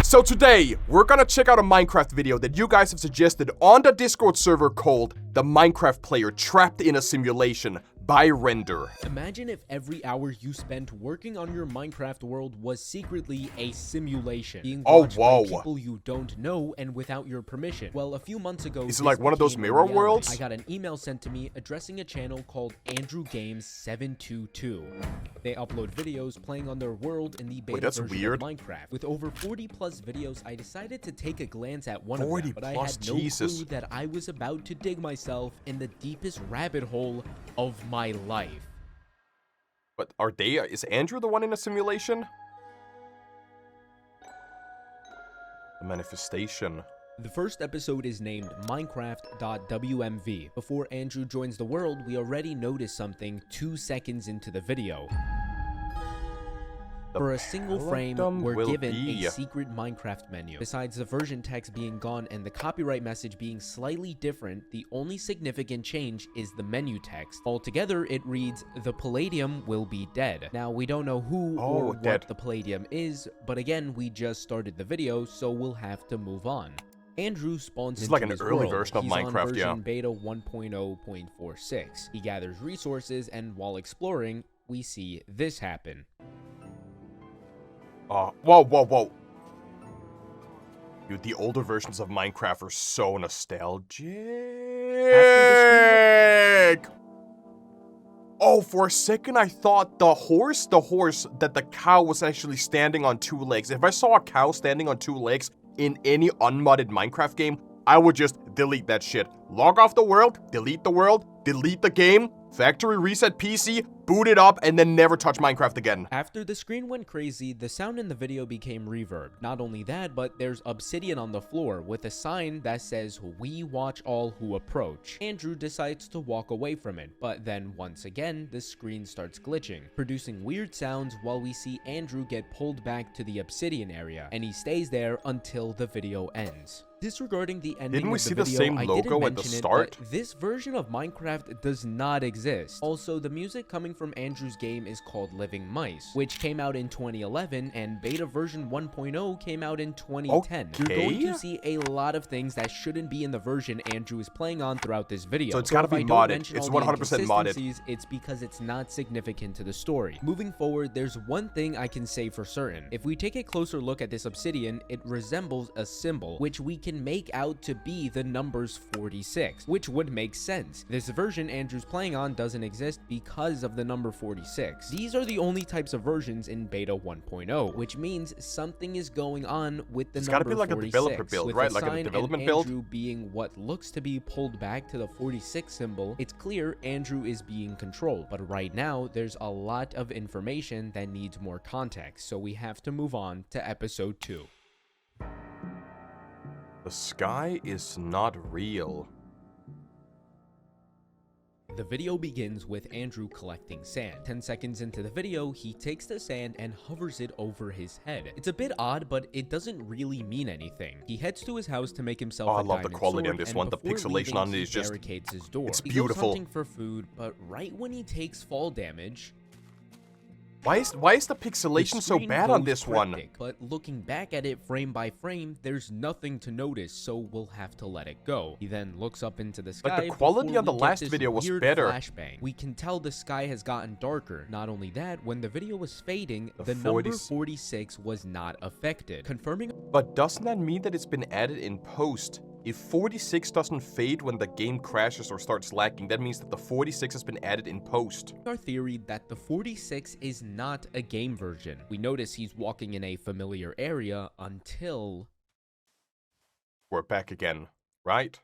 So today, we're gonna check out a Minecraft video that you guys have suggested on the Discord server called The Minecraft Player Trapped in a Simulation by Render. Imagine if every hour you spent working on your Minecraft world was secretly a simulation, being watched by people you don't know and without your permission. Well, a few months ago, is it like one of those mirror worlds? I got an email sent to me addressing a channel called Andrew Games 722. They upload videos playing on their world in the beta version of Minecraft. With over 40 plus videos, I decided to take a glance at one of them, but I had no clue that I was about to dig myself in the deepest rabbit hole of my life. But is Andrew the one in a simulation? The manifestation. The first episode is named Minecraft.wmv. Before Andrew joins the world, we already noticed something 2 seconds into the video. For a single frame, we're given a secret Minecraft menu. Besides the version text being gone and the copyright message being slightly different, the only significant change is the menu text. Altogether, it reads, "The Palladium will be dead." Now, we don't know who or what the Palladium is, but again, we just started the video, so we'll have to move on. Andrew spawns into his world. Early version of Minecraft, He's on version beta 1.0.46. He gathers resources, and while exploring, we see this happen. Whoa. Dude, the older versions of Minecraft are so nostalgic. Oh, for a second I thought the horse that the cow was actually standing on 2 legs. If I saw a cow standing on 2 legs in any unmodded Minecraft game, I would just delete that shit. Log off the world, delete the game, factory reset PC, boot it up, and then never touch Minecraft again. After the screen went crazy, the sound in the video became reverb. Not only that, but there's obsidian on the floor with a sign that says, "We watch all who approach." Andrew decides to walk away from it, but then once again, the screen starts glitching, producing weird sounds while we see Andrew get pulled back to the obsidian area, and he stays there until the video ends. Disregarding the ending Didn't we of the see video, the same I logo didn't at the mention start? It, but this version of Minecraft does not exist. Also, the music coming from Andrew's game is called Living Mice, which came out in 2011, and beta version 1.0 came out in 2010. You're going to see a lot of things that shouldn't be in the version Andrew is playing on throughout this video. So it's gotta be modded. It's 100% modded. It's because it's not significant to the story. Moving forward, there's one thing I can say for certain. If we take a closer look at this obsidian, it resembles a symbol, which we can make out to be the numbers 46, which would make sense. This version Andrew's playing on doesn't exist because of the number 46. These are the only types of versions in beta 1.0, which means something is going on with the number 46. It's gotta be like a developer build, right? Like a development build. Andrew being what looks to be pulled back to the 46 symbol, it's clear Andrew is being controlled. But right now, there's a lot of information that needs more context, so we have to move on to episode 2. The sky is not real. The video begins with Andrew collecting sand. 10 seconds into the video, he takes the sand and hovers it over his head. It's a bit odd, but it doesn't really mean anything. He heads to his house to make himself a diamond sword. I love the quality on this one. The pixelation on it is just... barricades his door. It's beautiful. He goes hunting for food, but right when he takes fall damage... Why is the pixelation so bad on this one? But looking back at it frame by frame, there's nothing to notice, so we'll have to let it go. He then looks up into the sky. But the quality on the last video was better. Flashbang. We can tell the sky has gotten darker. Not only that, when the video was fading, the number 46 was not affected, confirming. But doesn't that mean that it's been added in post? If 46 doesn't fade when the game crashes or starts lagging, that means that the 46 has been added in post. Our theory that the 46 is not a game version. We notice he's walking in a familiar area until... we're back again, right?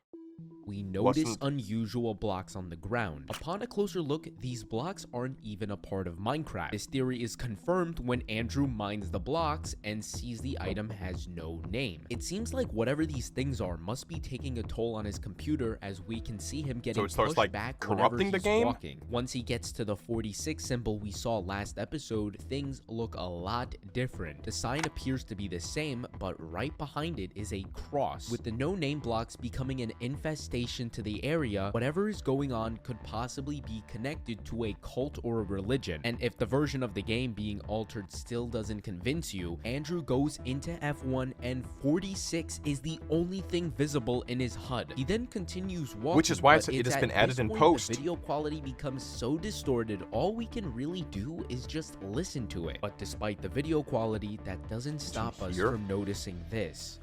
We notice unusual blocks on the ground. Upon a closer look, these blocks aren't even a part of Minecraft. This theory is confirmed when Andrew mines the blocks and sees the item has no name. It seems like whatever these things are must be taking a toll on his computer, as we can see him getting pushed back corrupting the game. Walking. Once he gets to the 46 symbol we saw last episode, things look a lot different. The sign appears to be the same, but right behind it is a cross, with the no name blocks becoming an infinite infestation to the area, whatever is going on could possibly be connected to a cult or a religion. And if the version of the game being altered still doesn't convince you, Andrew goes into F1 and 46 is the only thing visible in his HUD. He then continues walking, which is why but it has been added in point, post. The video quality becomes so distorted, all we can really do is just listen to it. But despite the video quality, that doesn't stop us from noticing this.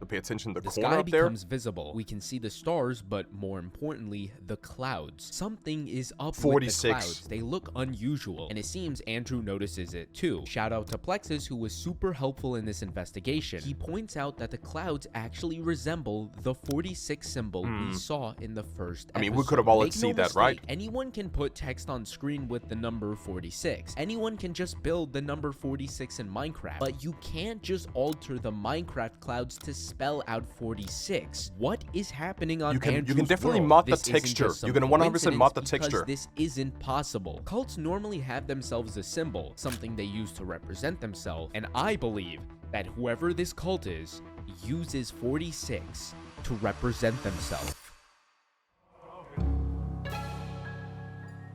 To pay attention to the sky corner up there. becomes visible. We can see the stars, but more importantly, the clouds. Something is up 46. with the clouds. They look unusual, and it seems Andrew notices it too. Shout out to Plexus, who was super helpful in this investigation. He points out that the clouds actually resemble the 46 symbol we saw in the first episode. I mean, we could have all Make seen no that, right? mistake, anyone can put text on screen with the number 46. Anyone can just build the number 46 in Minecraft, but you can't just alter the Minecraft clouds to spell out 46. What is happening on Andrew's You can definitely world? mod the This isn't texture. just some You can 100% mod the coincidence, texture. because this isn't possible. Cults normally have themselves a symbol, something they use to represent themselves, and I believe that whoever this cult is uses 46 to represent themselves.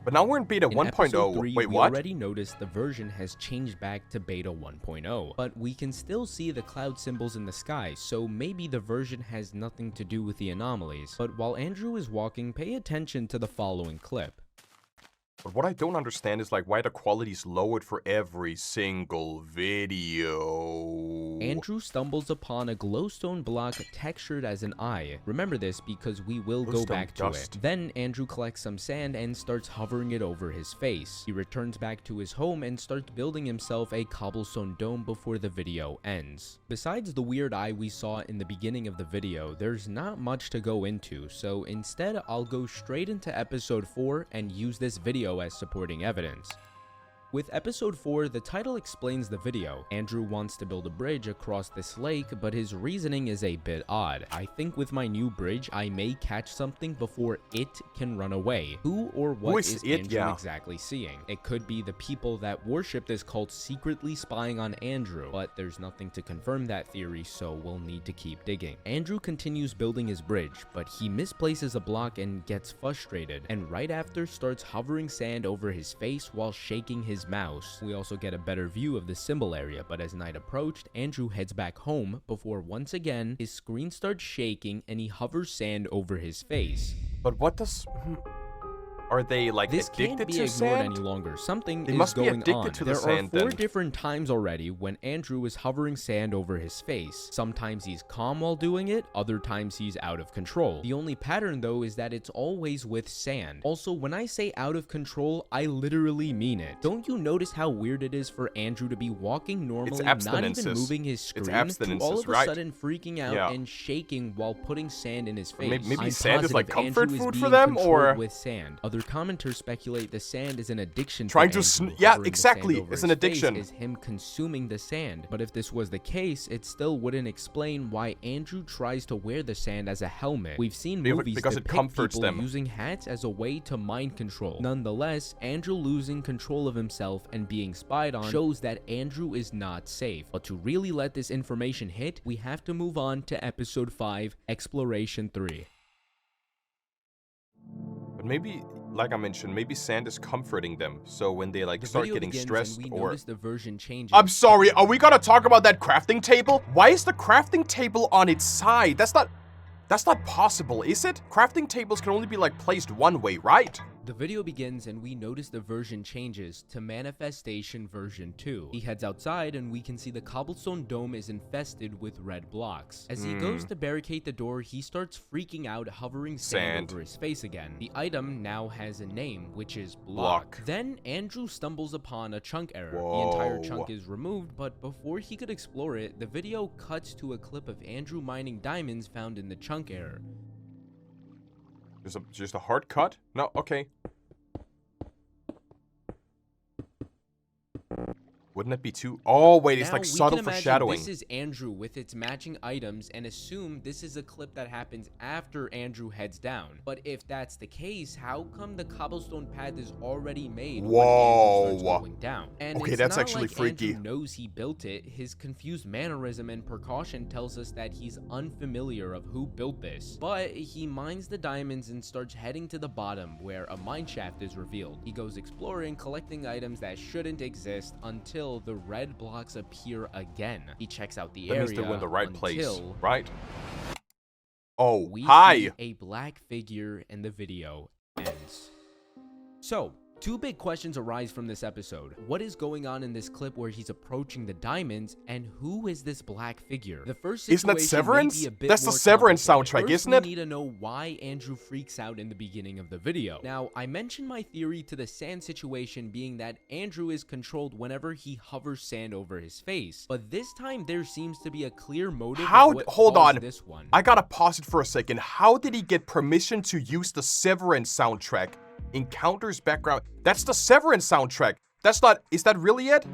But now we're in beta In 1.0. episode 3, Wait, we what? already noticed the version has changed back to beta 1.0, but we can still see the cloud symbols in the sky, so maybe the version has nothing to do with the anomalies. But while Andrew is walking, pay attention to the following clip. But what I don't understand is like why the quality's lowered for every single video. Andrew stumbles upon a glowstone block textured as an eye. Remember this because we will go Glowstone back to dust. it. Then Andrew collects some sand and starts hovering it over his face. He returns back to his home and starts building himself a cobblestone dome before the video ends. Besides the weird eye we saw in the beginning of the video, there's not much to go into, so instead I'll go straight into episode 4 and use this video as supporting evidence. With episode 4, the title explains the video. Andrew wants to build a bridge across this lake, but his reasoning is a bit odd. I think with my new bridge, I may catch something before it can run away. Who or what is Andrew exactly seeing? It could be the people that worship this cult secretly spying on Andrew, but there's nothing to confirm that theory, so we'll need to keep digging. Andrew continues building his bridge, but he misplaces a block and gets frustrated, and right after starts hovering sand over his face while shaking his mouse. We also get a better view of the symbol area, but as night approached, Andrew heads back home before once again his screen starts shaking and he hovers sand over his face. But what does... Are they like This addicted can't be to ignored sand? any longer. Something They is must be going addicted on. to the There sand are 4 then. different times already when Andrew is hovering sand over his face. Sometimes he's calm while doing it, other times he's out of control. The only pattern though is that it's always with sand. Also, when I say out of control, I literally mean it. Don't you notice how weird it is for Andrew to be walking normally, not even moving his screen, to all of a sudden freaking out and shaking while putting sand in his face? Maybe I'm sand is like positive comfort Andrew is food for being them, controlled or with sand. Other commenters speculate the sand is an addiction trying to to Andrew. yeah, Hovering the exactly. sand over It's an his face addiction. is him consuming the sand. But if this was the case, it still wouldn't explain why Andrew tries to wear the sand as a helmet. We've seen movies because it depict comforts people them. using hats as a way to mind control. Nonetheless, Andrew losing control of himself and being spied on shows that Andrew is not safe. But to really let this information hit, we have to move on to episode 5, Exploration 3. But maybe, like I mentioned, maybe sand is comforting them. So when they like start getting stressed or... The version changes. I'm sorry, are we gonna talk about that crafting table? Why is the crafting table on its side? That's not possible, is it? Crafting tables can only be like placed one way, right? The video begins and we notice the version changes to Manifestation version 2. He heads outside and we can see the cobblestone dome is infested with red blocks. As he goes to barricade the door, he starts freaking out, hovering sand over his face again. The item now has a name, which is block. Then Andrew stumbles upon a chunk error. The entire chunk is removed, but before he could explore it, the video cuts to a clip of Andrew mining diamonds found in the chunk error. Just a hard cut? No, okay. Wouldn't it be too? Oh, wait, it's Now, like subtle we can imagine foreshadowing. this is Andrew with its matching items and assume this is a clip that happens after Andrew heads down. But if that's the case, how come the cobblestone path is already made when Andrew starts going down? And Okay, it's that's not actually like freaky. Andrew knows he built it. His confused mannerism and precaution tells us that he's unfamiliar of who built this. But he mines the diamonds and starts heading to the bottom where a mine shaft is revealed. He goes exploring, collecting items that shouldn't exist until the red blocks appear again. He checks out the area. That means they're in the right place, until right? Oh, we hi. see a black figure and the video ends. So, two big questions arise from this episode. What is going on in this clip where he's approaching the diamonds, and who is this black figure? The first situation Isn't that Severance? may be a bit That's the more Severance complicated. soundtrack, First, isn't it? we need to know why Andrew freaks out in the beginning of the video. Now, I mentioned my theory to the sand situation being that Andrew is controlled whenever he hovers sand over his face, but this time there seems to be a clear motive of what Hold caused on. this one. I gotta pause it for a second. How did he get permission to use the Severance soundtrack? Encounters background. That's the Severance soundtrack. That's not. Is that really it?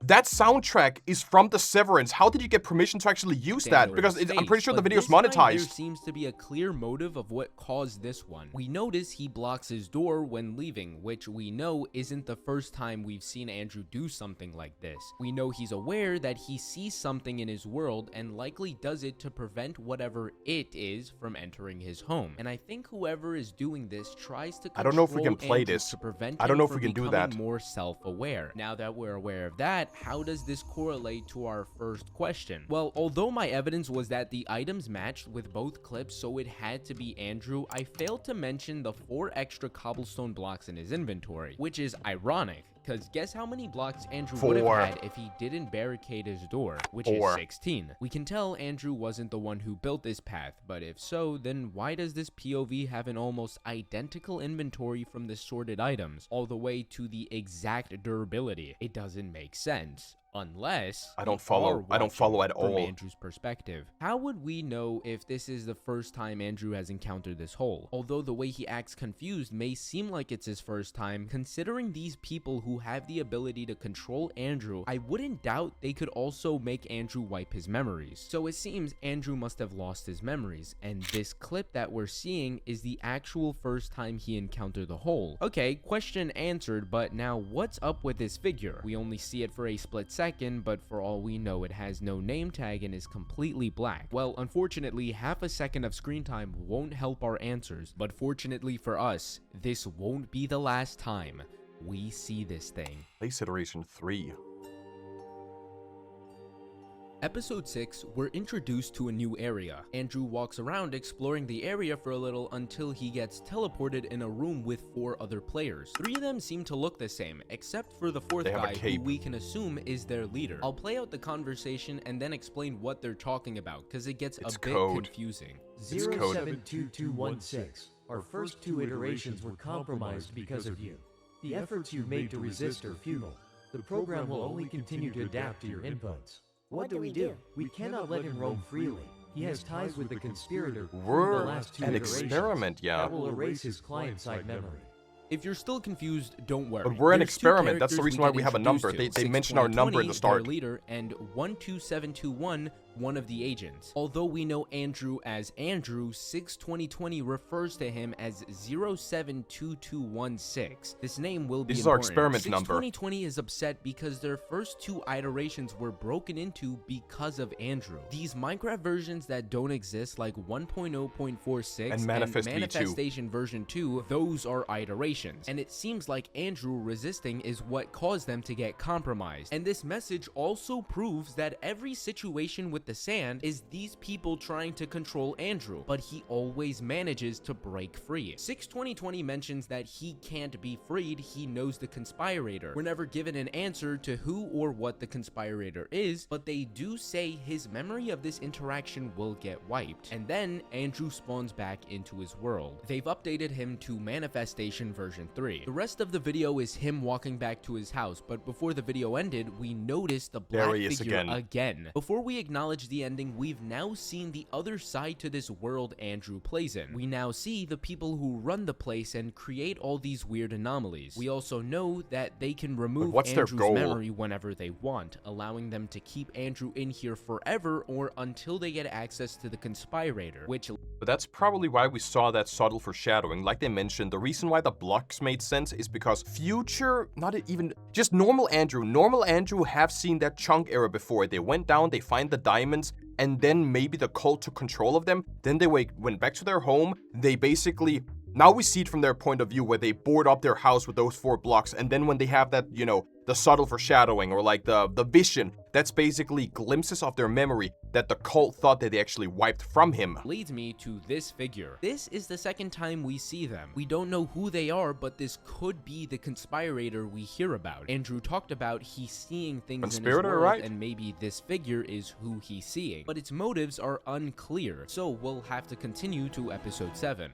That soundtrack is from the Severance. How did you get permission to actually use that? Because I'm pretty sure the video's monetized. There seems to be a clear motive of what caused this one. We notice he blocks his door when leaving, which we know isn't the first time we've seen Andrew do something like this. We know he's aware that he sees something in his world and likely does it to prevent whatever it is from entering his home. And I think whoever is doing this tries to control I don't know if we can play Andrew this. to prevent I don't know him if we from can do becoming that. more self-aware. Now that we're aware of that, how does this correlate to our first question? Well, although my evidence was that the items matched with both clips, so it had to be Andrew, I failed to mention the 4 extra cobblestone blocks in his inventory, which is ironic. Because guess how many blocks Andrew would have had if he didn't barricade his door, which is 16. We can tell Andrew wasn't the one who built this path, but if so, then why does this POV have an almost identical inventory from the sorted items, all the way to the exact durability? It doesn't make sense. Unless I don't follow at all. From Andrew's perspective. How would we know if this is the first time Andrew has encountered this hole? Although the way he acts confused may seem like it's his first time, considering these people who have the ability to control Andrew, I wouldn't doubt they could also make Andrew wipe his memories. So it seems Andrew must have lost his memories, and this clip that we're seeing is the actual first time he encountered the hole. Okay, question answered, but now what's up with this figure? We only see it for a split second, but for all we know, it has no name tag and is completely black. Well, unfortunately, half a second of screen time won't help our answers, but fortunately for us, this won't be the last time we see this thing. Place iteration 3. Episode 6, we're introduced to a new area. Andrew walks around exploring the area for a little until he gets teleported in a room with 4 other players. 3 of them seem to look the same, except for the 4th guy, who we can assume is their leader. I'll play out the conversation and then explain what they're talking about, because it gets a bit confusing. 072216. Our first 2 iterations were compromised because of you. The efforts you've made to resist are futile. The program will only continue to adapt to your inputs. What do we do? We cannot let him roam freely. He has ties with the Conspirator. We're the last 2 an iterations. experiment, yeah. That will erase his client-side memory. If you're still confused, don't worry. But we're an There's 2 experiment. That's the characters reason why get we have a number. introduced They to. mention our number at the 620, start. their leader, and 12721, one of the agents. Although we know Andrew as Andrew, 62020 refers to him as 072216. This name will be This is our important. experiment number. 62020 is upset because their first 2 iterations were broken into because of Andrew. These Minecraft versions that don't exist, like 1.0.46 and Manifest V2. Manifestation version 2, those are iterations. And it seems like Andrew resisting is what caused them to get compromised. And this message also proves that every situation with the sand is these people trying to control Andrew, but he always manages to break free. 62020 mentions that he can't be freed, he knows the Conspirator. We're never given an answer to who or what the Conspirator is, but they do say his memory of this interaction will get wiped, and then Andrew spawns back into his world. They've updated him to Manifestation version 3. The rest of the video is him walking back to his house, but before the video ended, we noticed the black figure again. Before we acknowledge acknowledge the ending, we've now seen the other side to this world Andrew plays in. We now see the people who run the place and create all these weird anomalies. We also know that they can remove Andrew's memory whenever they want, allowing them to keep Andrew in here forever or until they get access to the Conspirator, which... But that's probably why we saw that subtle foreshadowing. Like they mentioned, the reason why the blocks made sense is because future, not even, just normal Andrew have seen that chunk era before. They went down, they find the diamonds, and then maybe the cult took control of them. Then they went back to their home. They basically, now we see it from their point of view where they board up their house with those 4 blocks. And then when they have that, you know, the subtle foreshadowing or like the vision, that's basically glimpses of their memory that the cult thought that they actually wiped from him. Leads me to this figure. This is the second time we see them. We don't know who they are, but this could be the Conspirator we hear about. Andrew talked about he's seeing things Conspirator, in his world, right? And maybe this figure is who he's seeing. But its motives are unclear, so we'll have to continue to episode 7.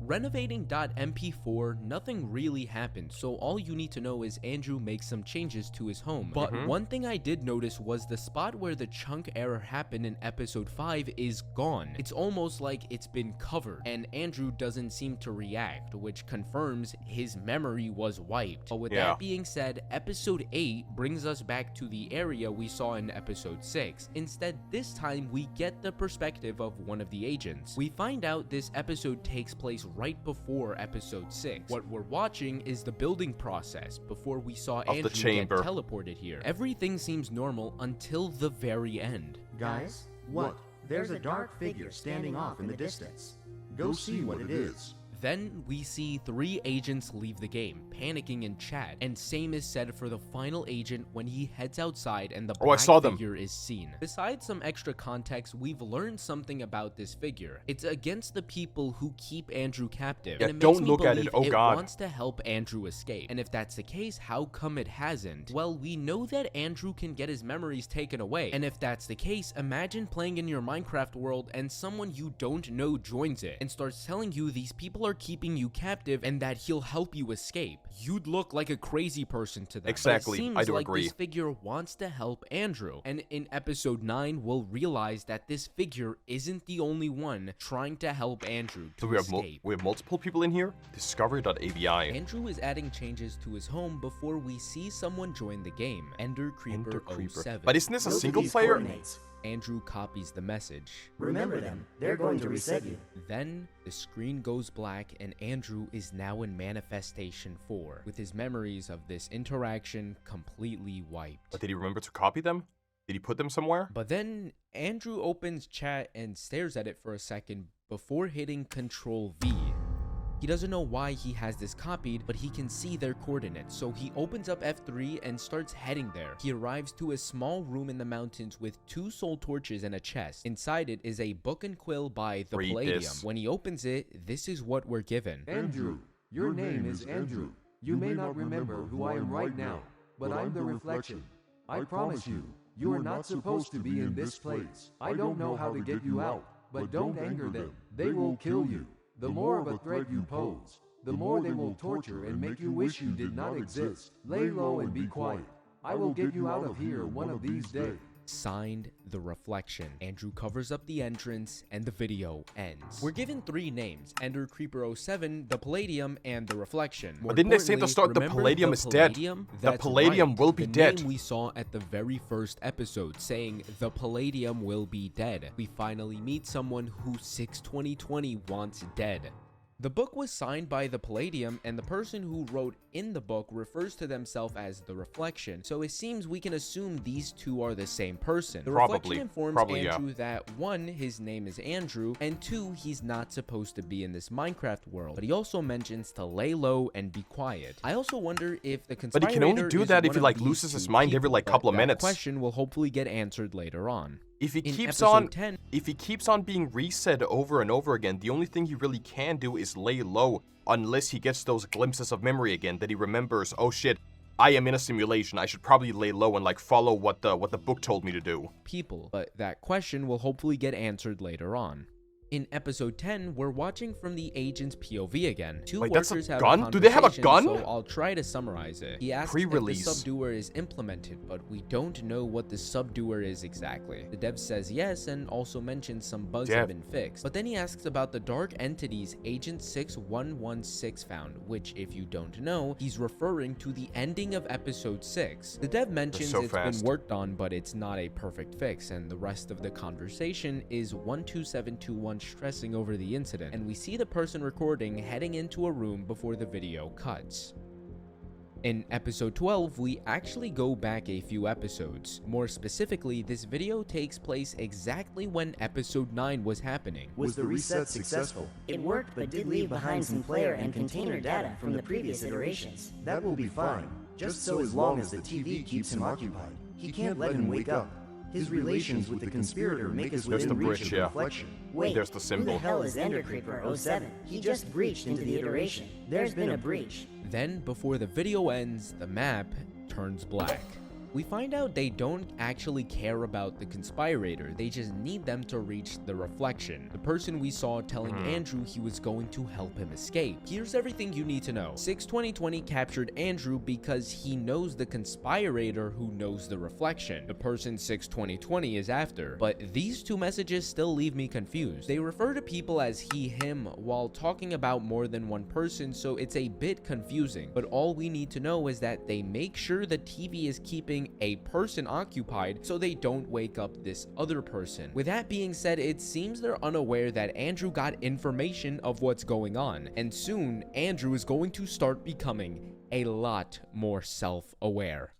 Renovating .mp4, nothing really happened, so all you need to know is Andrew makes some changes to his home. But one thing I did notice was the spot where the chunk error happened in episode 5 is gone. It's almost like it's been covered, and Andrew doesn't seem to react, which confirms his memory was wiped. But with that being said, episode 8 brings us back to the area we saw in episode 6. Instead, this time we get the perspective of one of the agents. We find out this episode takes place right before episode 6. What we're watching is the building process before we saw Andrew get teleported here. Everything seems normal until the very end. Guys, what? There's a dark figure standing off in the distance. Go see what it is. Then we see 3 agents leave the game, panicking in chat, and same is said for the final agent when he heads outside and the black figure is seen. Besides some extra context, we've learned something about this figure. It's against the people who keep Andrew captive. Yeah, and it don't makes me look at it. Oh God. It wants to help Andrew escape. And if that's the case, how come it hasn't? Well, we know that Andrew can get his memories taken away. And if that's the case, imagine playing in your Minecraft world and someone you don't know joins it and starts telling you these people are keeping you captive and that he'll help you escape. You'd look like a crazy person to them. Exactly, But it seems I do like agree. This figure wants to help Andrew. And in episode 9, we'll realize that this figure isn't the only one trying to help Andrew to escape. We have multiple people in here? Discovery.avi. Andrew is adding changes to his home before we see someone join the game. Ender Creeper 07. But isn't this a single player? Andrew copies the message. Remember them, they're going to reset you. Then, the screen goes black and Andrew is now in Manifestation 4, with his memories of this interaction completely wiped. But did he remember to copy them? Did he put them somewhere? But then, Andrew opens chat and stares at it for a second before hitting Control V. He doesn't know why he has this copied, but he can see their coordinates, so he opens up F3 and starts heading there. He arrives to a small room in the mountains with 2 soul torches and a chest. Inside it is a book and quill by the Palladium. When he opens it, this is what we're given. Andrew, your name is Andrew. You may not remember who I am right now, but I'm the reflection. I promise you, you are not supposed to be in this place. I don't know how to get you out, but don't anger them. They will kill you. The more of a threat you pose, the more they will torture and make you wish you did not exist. Lay low and be quiet. I will get you out of here one of these days. Signed, The Reflection. Andrew covers up the entrance and the video ends. We're given 3 names: Ender Creeper 07, the Palladium, and the Reflection. But didn't they say at the start the Palladium is dead? The Palladium will be dead. The name we saw at the very first episode saying the Palladium will be dead. We finally meet someone who 6/20/20 wants dead. The book was signed by the Palladium, and the person who wrote in the book refers to themselves as the Reflection, so it seems we can assume these 2 are the same person. The Reflection informs Andrew that 1, his name is Andrew, and 2, he's not supposed to be in this Minecraft world, but he also mentions to lay low and be quiet. I also wonder if the Conspirator But he can only do that if he like loses his mind every like couple of minutes. That question will hopefully get answered later on. If he keeps on being reset over and over again, the only thing he really can do is lay low, unless he gets those glimpses of memory again that he remembers, oh shit, I am in a simulation. I should probably lay low and like follow what the book told me to do. But that question will hopefully get answered later on. In episode 10, we're watching from the agent's POV again. Two Wait, that's a workers have gun? a Do they have a conversation, gun? so I'll try to summarize it. He asks if the Pre-release. subduer is implemented, but we don't know what the subduer is exactly. The dev says yes and also mentions some bugs have been fixed. But then he asks about the dark entities Agent 6116 found, which if you don't know, he's referring to the ending of episode 6. The dev mentions it's been worked on, but it's not a perfect fix, and the rest of the conversation is 12721 stressing over the incident, and we see the person recording heading into a room before the video cuts. In episode 12, we actually go back a few episodes. More specifically, this video takes place exactly when episode 9 was happening. Was the reset successful? It worked, but did leave behind some player and container data from the previous iterations. That will be fine, just so as long as the TV keeps him occupied. He can't let him wake up. His relations with the Conspirator make us within reach of reflection. Wait, there's the symbol. Who the hell is Decrypting 07? He just breached into the iteration. There's been a breach. Then, before the video ends, the map turns black. We find out they don't actually care about the Conspirator, they just need them to reach the reflection. The person we saw telling Andrew he was going to help him escape. Here's everything you need to know. 62020 captured Andrew because he knows the Conspirator who knows the reflection, the person 62020 is after. But these two messages still leave me confused. They refer to people as he, him, while talking about more than one person, so it's a bit confusing. But all we need to know is that they make sure the TV is keeping a person occupied so they don't wake up this other person. With that being said, it seems they're unaware that Andrew got information of what's going on, and soon Andrew is going to start becoming a lot more self-aware.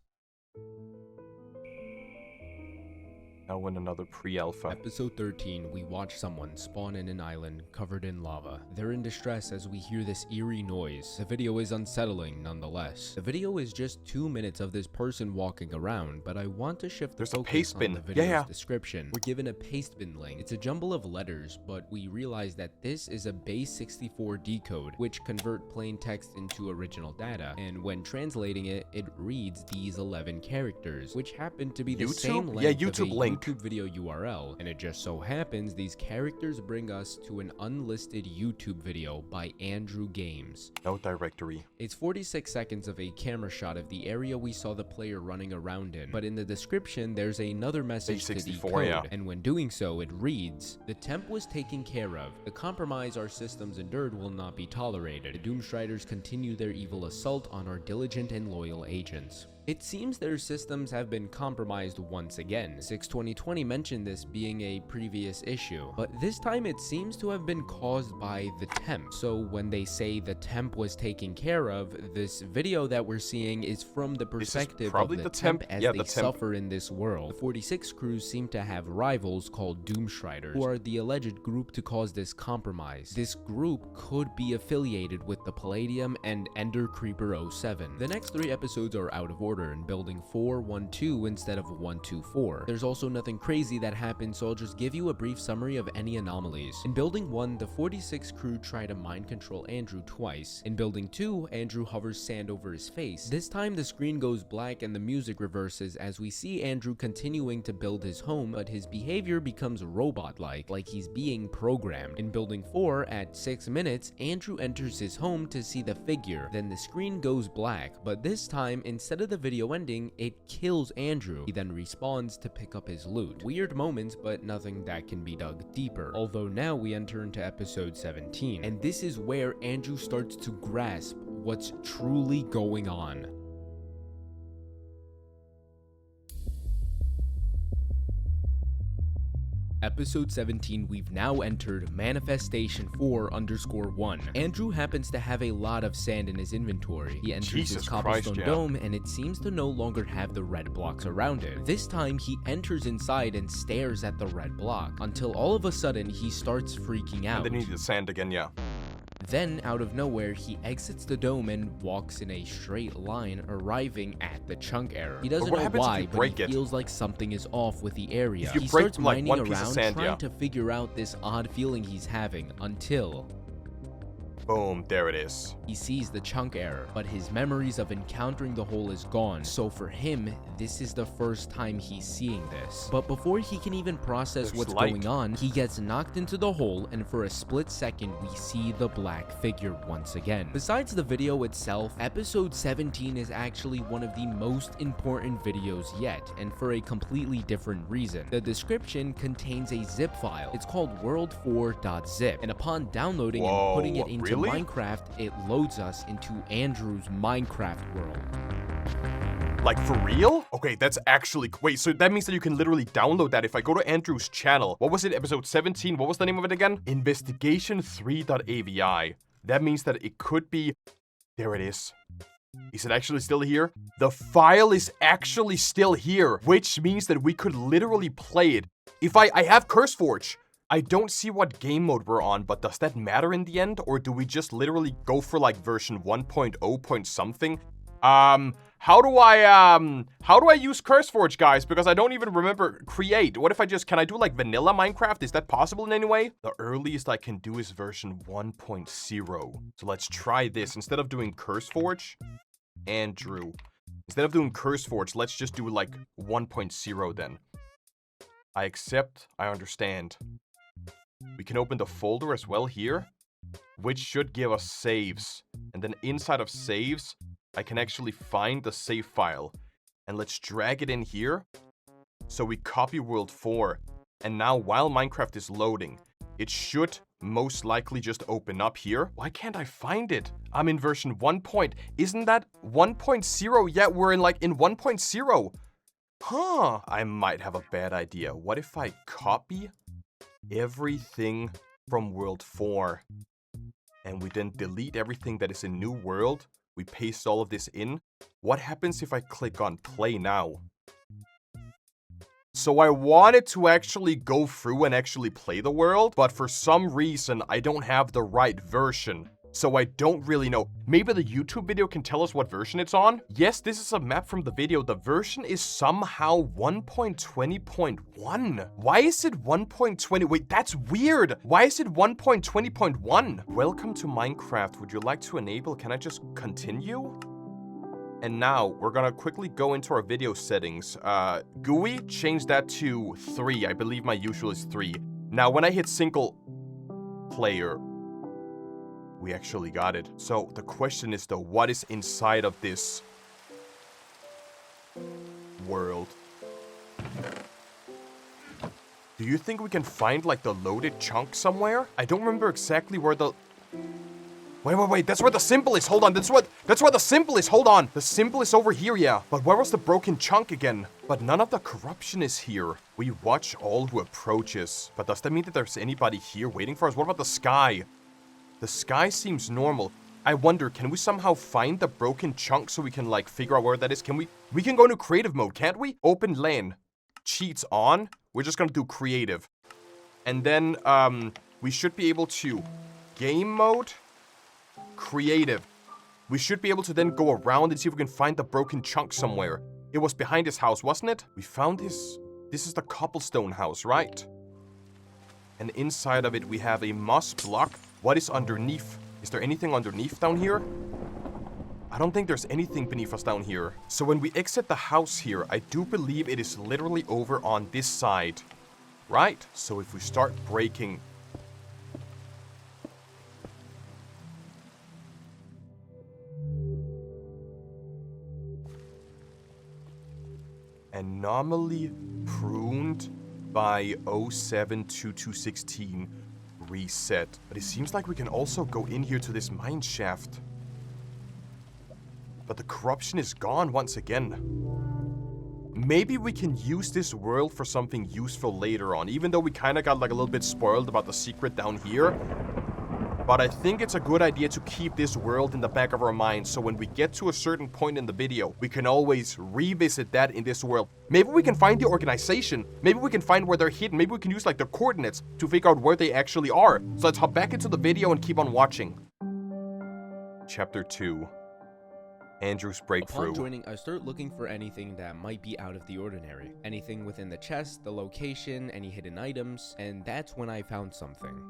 Now in another pre-alpha. Episode 13, we watch someone spawn in an island covered in lava. They're in distress as we hear this eerie noise. The video is unsettling nonetheless. The video is just 2 minutes of this person walking around, but I want to shift the focus on the video's description. We're given a pastebin link. It's a jumble of letters, but we realize that this is a base 64 decode, which convert plain text into original data, and when translating it, it reads these 11 characters, which happen to be the same length of a YouTube video URL, and it just so happens these characters bring us to an unlisted YouTube video by Andrew Games. No directory. It's 46 seconds of a camera shot of the area we saw the player running around in, but in the description there's another message to decode, and when doing so it reads, "The temp was taken care of. The compromise our systems endured will not be tolerated. The Doomstriders continue their evil assault on our diligent and loyal agents." It seems their systems have been compromised once again. 62020 mentioned this being a previous issue, but this time it seems to have been caused by the temp. So when they say the temp was taken care of, this video that we're seeing is from the perspective of the temp as they suffer in this world. The 46 crews seem to have rivals called Doomstriders, who are the alleged group to cause this compromise. This group could be affiliated with the Palladium and Ender Creeper 07. The next 3 episodes are out of order in building 412 instead of 124. There's also nothing crazy that happened, so I'll just give you a brief summary of any anomalies. In building 1, the 46 crew try to mind control Andrew twice. In building 2, Andrew hovers sand over his face. This time the screen goes black and the music reverses as we see Andrew continuing to build his home, but his behavior becomes robot-like, like he's being programmed. In building 4, at 6 minutes, Andrew enters his home to see the figure. Then the screen goes black, but this time, instead of the video ending, it kills Andrew. He then respawns to pick up his loot. Weird moments, but nothing that can be dug deeper. Although now we enter into episode 17, and this is where Andrew starts to grasp what's truly going on. Episode 17, we've now entered Manifestation 4_1. Andrew happens to have a lot of sand in his inventory. He enters his cobblestone dome, and it seems to no longer have the red blocks around it. This time, he enters inside and stares at the red block, until all of a sudden, he starts freaking out. And then he needs the sand again, yeah. Then, out of nowhere, he exits the dome and walks in a straight line, arriving at the chunk error. He doesn't know why, but he feels like something is off with the area. He starts mining around, trying to figure out this odd feeling he's having, until Boom, there it is. He sees the chunk error, but his memories of encountering the hole is gone, so for him, this is the first time he's seeing this. But before he can even process There's what's light. going on, he gets knocked into the hole, and for a split second, we see the black figure once again. Besides the video itself, episode 17 is actually one of the most important videos yet, and for a completely different reason. The description contains a zip file. It's called world4.zip, and upon downloading and putting it into Really? Minecraft, it loads us into Andrew's Minecraft world. Like, for real? Okay, that's actually... Wait, so that means that you can literally download that. If I go to Andrew's channel, what was it, episode 17? What was the name of it again? Investigation3.avi. That means that it could be... There it is. Is it actually still here? The file is actually still here, which means that we could literally play it. If I have CurseForge. I don't see what game mode we're on, but does that matter in the end? Or do we just literally go for like version 1.0 point something? How do I use CurseForge, guys? Because I don't even remember create. What if can I do like vanilla Minecraft? Is that possible in any way? The earliest I can do is version 1.0. So let's try this. Instead of doing CurseForge, Andrew. Instead of doing CurseForge, let's just do like 1.0 then. I accept, I understand. We can open the folder as well here, which should give us saves. And then inside of saves, I can actually find the save file. And let's drag it in here. So we copy world 4. And now while Minecraft is loading, it should most likely just open up here. Why can't I find it? I'm in version 1. Isn't that 1.0? Yeah, we're in 1.0. Huh. I might have a bad idea. What if I copy everything from world 4 and we then delete everything that is in new world? We paste all of this in. What happens if I click on play now? So I wanted to actually go through and actually play the world, but for some reason I don't have the right version. So I don't really know. Maybe the YouTube video can tell us what version it's on? Yes, this is a map from the video. The version is somehow 1.20.1. Why is it 1.20? Wait, that's weird. Why is it 1.20.1? Welcome to Minecraft. Would you like to enable? Can I just continue? And now we're gonna quickly go into our video settings. GUI, change that to 3. I believe my usual is 3. Now, when I hit single player, we actually got it. So the question is though, what is inside of this world? Do you think we can find like the loaded chunk somewhere? I don't remember exactly where the... Wait, that's where the symbol is. Hold on, that's where the symbol is. Hold on. The symbol is over here, yeah. But where was the broken chunk again? But none of the corruption is here. We watch all who approaches. But does that mean that there's anybody here waiting for us? What about the sky? The sky seems normal. I wonder, can we somehow find the broken chunk so we can like figure out where that is? We can go into creative mode, can't we? Open LAN. Cheats on. We're just gonna do creative. And then we should be able to game mode, creative. We should be able to then go around and see if we can find the broken chunk somewhere. It was behind his house, wasn't it? We found his... This is the cobblestone house, right? And inside of it we have a moss block. What is underneath? Is there anything underneath down here? I don't think there's anything beneath us down here. So when we exit the house here, I do believe it is literally over on this side. Right? So if we start breaking... Anomaly pruned by 072216 reset. But it seems like we can also go in here to this mine shaft. But the corruption is gone once again. Maybe we can use this world for something useful later on, even though we kind of got like a little bit spoiled about the secret down here. But I think it's a good idea to keep this world in the back of our minds, so when we get to a certain point in the video, we can always revisit that in this world. Maybe we can find the organization. Maybe we can find where they're hidden. Maybe we can use like the coordinates to figure out where they actually are. So let's hop back into the video and keep on watching. Chapter 2. Andrew's breakthrough. Upon joining, I start looking for anything that might be out of the ordinary. Anything within the chest, the location, any hidden items, and that's when I found something.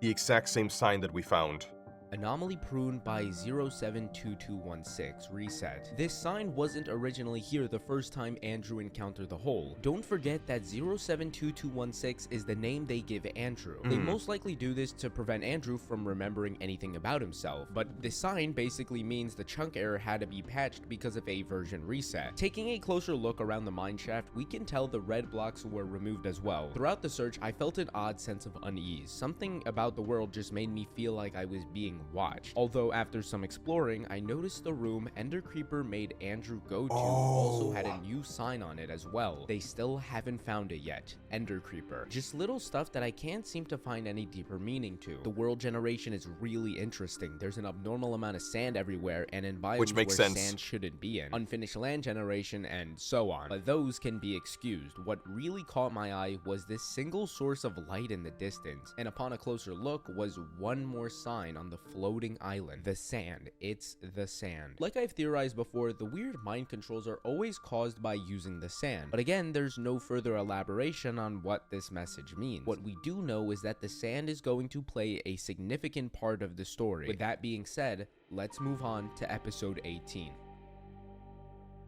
The exact same sign that we found. Anomaly pruned by 072216 reset. This sign wasn't originally here the first time Andrew encountered the hole. Don't forget that 072216 is the name they give Andrew. They most likely do this to prevent Andrew from remembering anything about himself, but the sign basically means the chunk error had to be patched because of a version reset. Taking a closer look around the mineshaft, we can tell the red blocks were removed as well. Throughout the search, I felt an odd sense of unease. Something about the world just made me feel like I was being watched. Although after some exploring, I noticed the room Ender Creeper made Andrew go to also had a new sign on it as well. They still haven't found it yet. Ender Creeper. Just little stuff that I can't seem to find any deeper meaning to. The world generation is really interesting. There's an abnormal amount of sand everywhere and in biomes where sand shouldn't be in. Unfinished land generation and so on. But those can be excused. What really caught my eye was this single source of light in the distance, and upon a closer look was one more sign on the floating island. The sand. It's the sand. Like I've theorized before, the weird mind controls are always caused by using the sand. But again, there's no further elaboration on what this message means. What we do know is that the sand is going to play a significant part of the story. With that being said, let's move on to episode 18.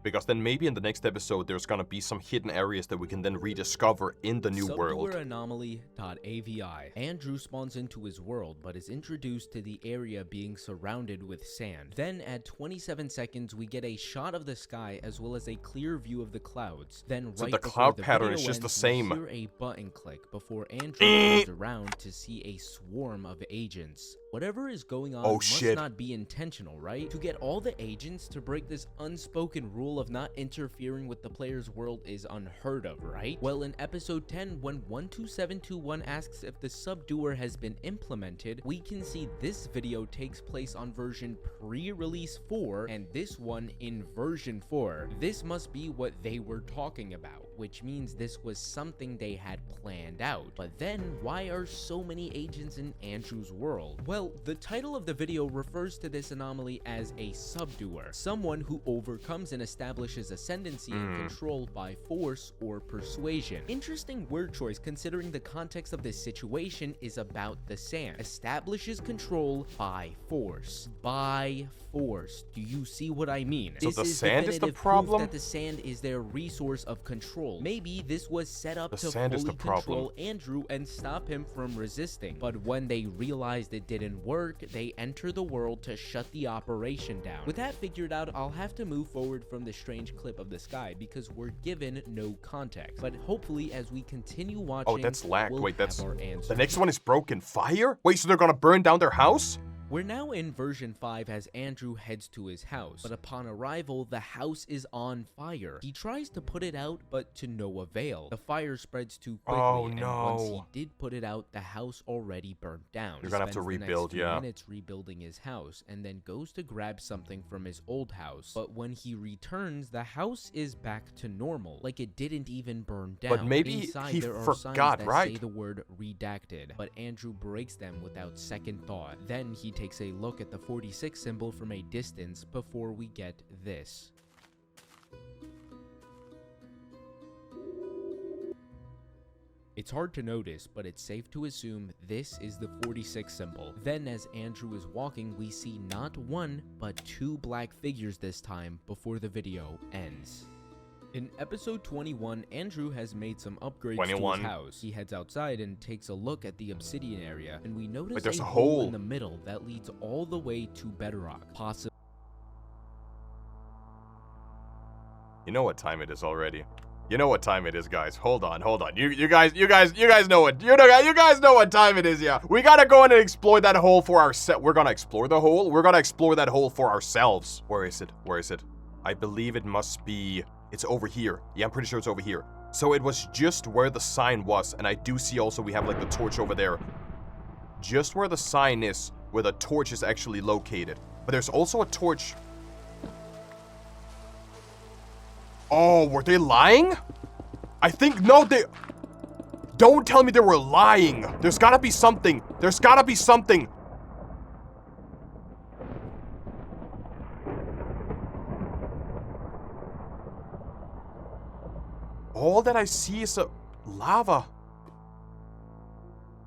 Because then maybe in the next episode there's gonna be some hidden areas that we can then rediscover in the new world. Anomaly.avi. Andrew spawns into his world, but is introduced to the area being surrounded with sand. Then at 27 seconds, we get a shot of the sky as well as a clear view of the clouds. Then so right the before cloud the pattern video is just ends, the same. we hear a button click before Andrew turns around to see a swarm of agents. Whatever is going on must not be intentional, right? To get all the agents to break this unspoken rule of not interfering with the player's world is unheard of, right? Well, in episode 10, when 12721 asks if the subduer has been implemented, we can see this video takes place on version pre-release 4 and this one in version 4. This must be what they were talking about, which means this was something they had planned out. But then, why are so many agents in Andrew's world? Well, the title of the video refers to this anomaly as a subduer, someone who overcomes and establishes ascendancy and control by force or persuasion. Interesting word choice considering the context of this situation is about the sand. Establishes control by force. By force. Do you see what I mean? So this the is sand is the problem? that the sand is their resource of control. Maybe this was set up to sand is fully the problem. control Andrew and stop him from resisting. But when they realized it didn't work, they enter the world to shut the operation down. With that figured out, I'll have to move forward from the strange clip of the sky because we're given no context. But hopefully, as we continue watching, oh, that's lag. we'll Wait, that's our answer. the next one is broken fire? Wait, so they're gonna burn down their house? We're now in version 5 as Andrew heads to his house, but upon arrival, the house is on fire. He tries to put it out, but to no avail. The fire spreads too quickly, and once he did put it out, the house already burnt down. You're gonna have to rebuild, the next few minutes rebuilding his house, and then goes to grab something from his old house. But when he returns, the house is back to normal, like it didn't even burn down. But maybe inside, he there are forgot, signs that say the word redacted, but Andrew breaks them without second thought. Then he takes a look at the 46 symbol from a distance before we get this. It's hard to notice, but it's safe to assume this is the 46 symbol. Then as Andrew is walking, we see not one, but two black figures this time before the video ends. In episode 21, Andrew has made some upgrades to his house. He heads outside and takes a look at the obsidian area, and we notice there's a a hole hole in the middle that leads all the way to bedrock. Possibly. You know what time it is already. You know what time it is, guys. Hold on. You guys know it. You guys know what time it is, yeah. We gotta go in and explore that hole for ourselves. We're gonna explore the hole. We're gonna explore that hole for ourselves. Where is it? I believe it must be... It's over here. Yeah, I'm pretty sure it's over here. So it was just where the sign was, and I do see also we have like the torch over there. Just where the sign is, where the torch is actually located. But there's also a torch. Oh, were they lying? I think, no, they... Don't tell me they were lying. There's gotta be something. All that I see is a lava.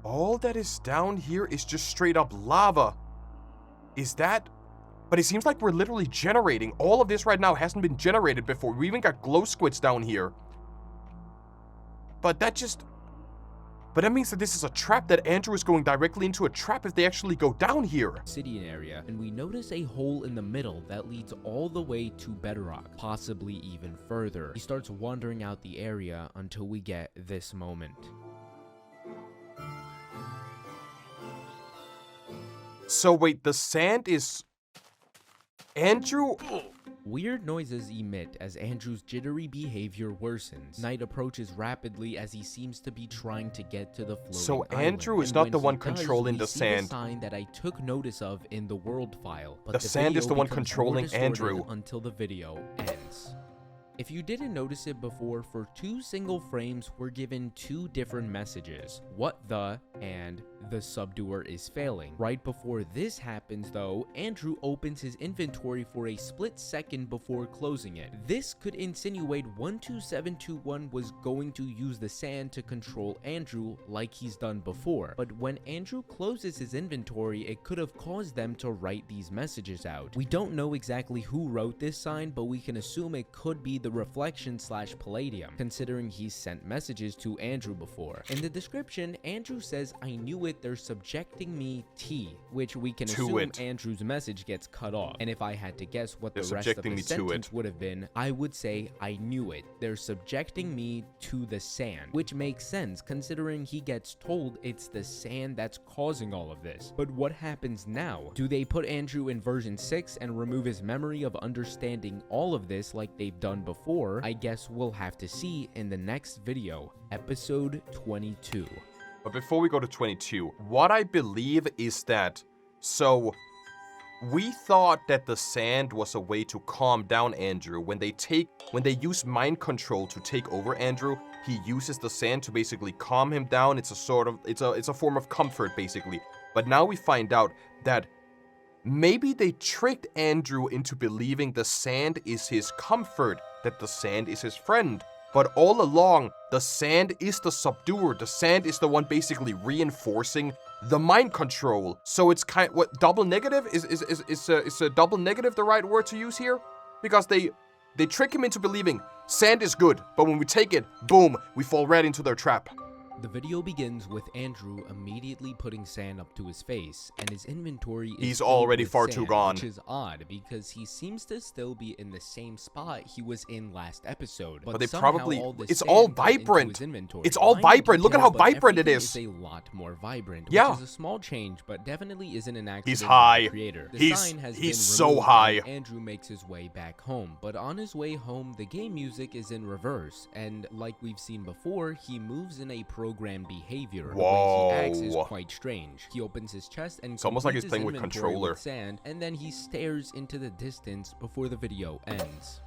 All that is down here is just straight up lava. Is that... But it seems like we're literally generating. All of this right now hasn't been generated before. We even got glow squids down here. But that just... But that means that this is a trap, that Andrew is going directly into a trap if they actually go down here. Obsidian area, and we notice a hole in the middle that leads all the way to bedrock, possibly even further. He starts wandering out the area until we get this moment. So wait, the sand is... Andrew... Weird noises emit as Andrew's jittery behavior worsens. Night approaches rapidly as he seems to be trying to get to the floating So island. Andrew is And not when the he one does, controlling we the see sand. sign that I took notice of in the world file. But The sand is video the one becomes controlling more distorted Andrew. until the video ends. If you didn't notice it before, for 2 single frames, we're given 2 different messages. What the and the subduer is failing. Right before this happens though, Andrew opens his inventory for a split second before closing it. This could insinuate 12721 was going to use the sand to control Andrew like he's done before. But when Andrew closes his inventory, it could have caused them to write these messages out. We don't know exactly who wrote this sign, but we can assume it could be the reflection/palladium, considering he's sent messages to Andrew before. In the description, Andrew says, "I knew it, they're subjecting me T," which we can assume Andrew's message gets cut off. And if I had to guess what the rest of the sentence would have been, I would say, "I knew it, they're subjecting me to the sand," which makes sense considering he gets told it's the sand that's causing all of this. But what happens now? Do they put Andrew in version 6 and remove his memory of understanding all of this like they've done before? I guess we'll have to see in the next video, episode 22. But before we go to 22, what I believe is that, so we thought that the sand was a way to calm down Andrew. When they use mind control to take over Andrew, he uses the sand to basically calm him down. It's a form of comfort basically. But now we find out that maybe they tricked Andrew into believing the sand is his comfort, that the sand is his friend. But all along, the sand is the subduer. The sand is the one basically reinforcing the mind control. So it's kind of, what, double negative? Is a double negative the right word to use here? Because they trick him into believing sand is good, but when we take it, boom, we fall right into their trap. The video begins with Andrew immediately putting sand up to his face, and his inventory is He's already far too gone. Which is odd, because he seems to still be in the same spot he was in last episode. But they somehow probably... all the It's sand all got into vibrant. his inventory. It's all Minor vibrant. Look at how detail, but vibrant it everything is. a lot more vibrant, Yeah. which is a small change, but definitely isn't an accident. He's high. By the creator. The He's sign has been so removed, high. and Andrew makes his way back home. But on his way home, the game music is in reverse, and like we've seen before, he moves in a programmed behavior. The way he acts is quite strange. He opens his chest and it's almost like he's completes playing his with inventory controller. with sand, and then he stares into the distance before the video ends.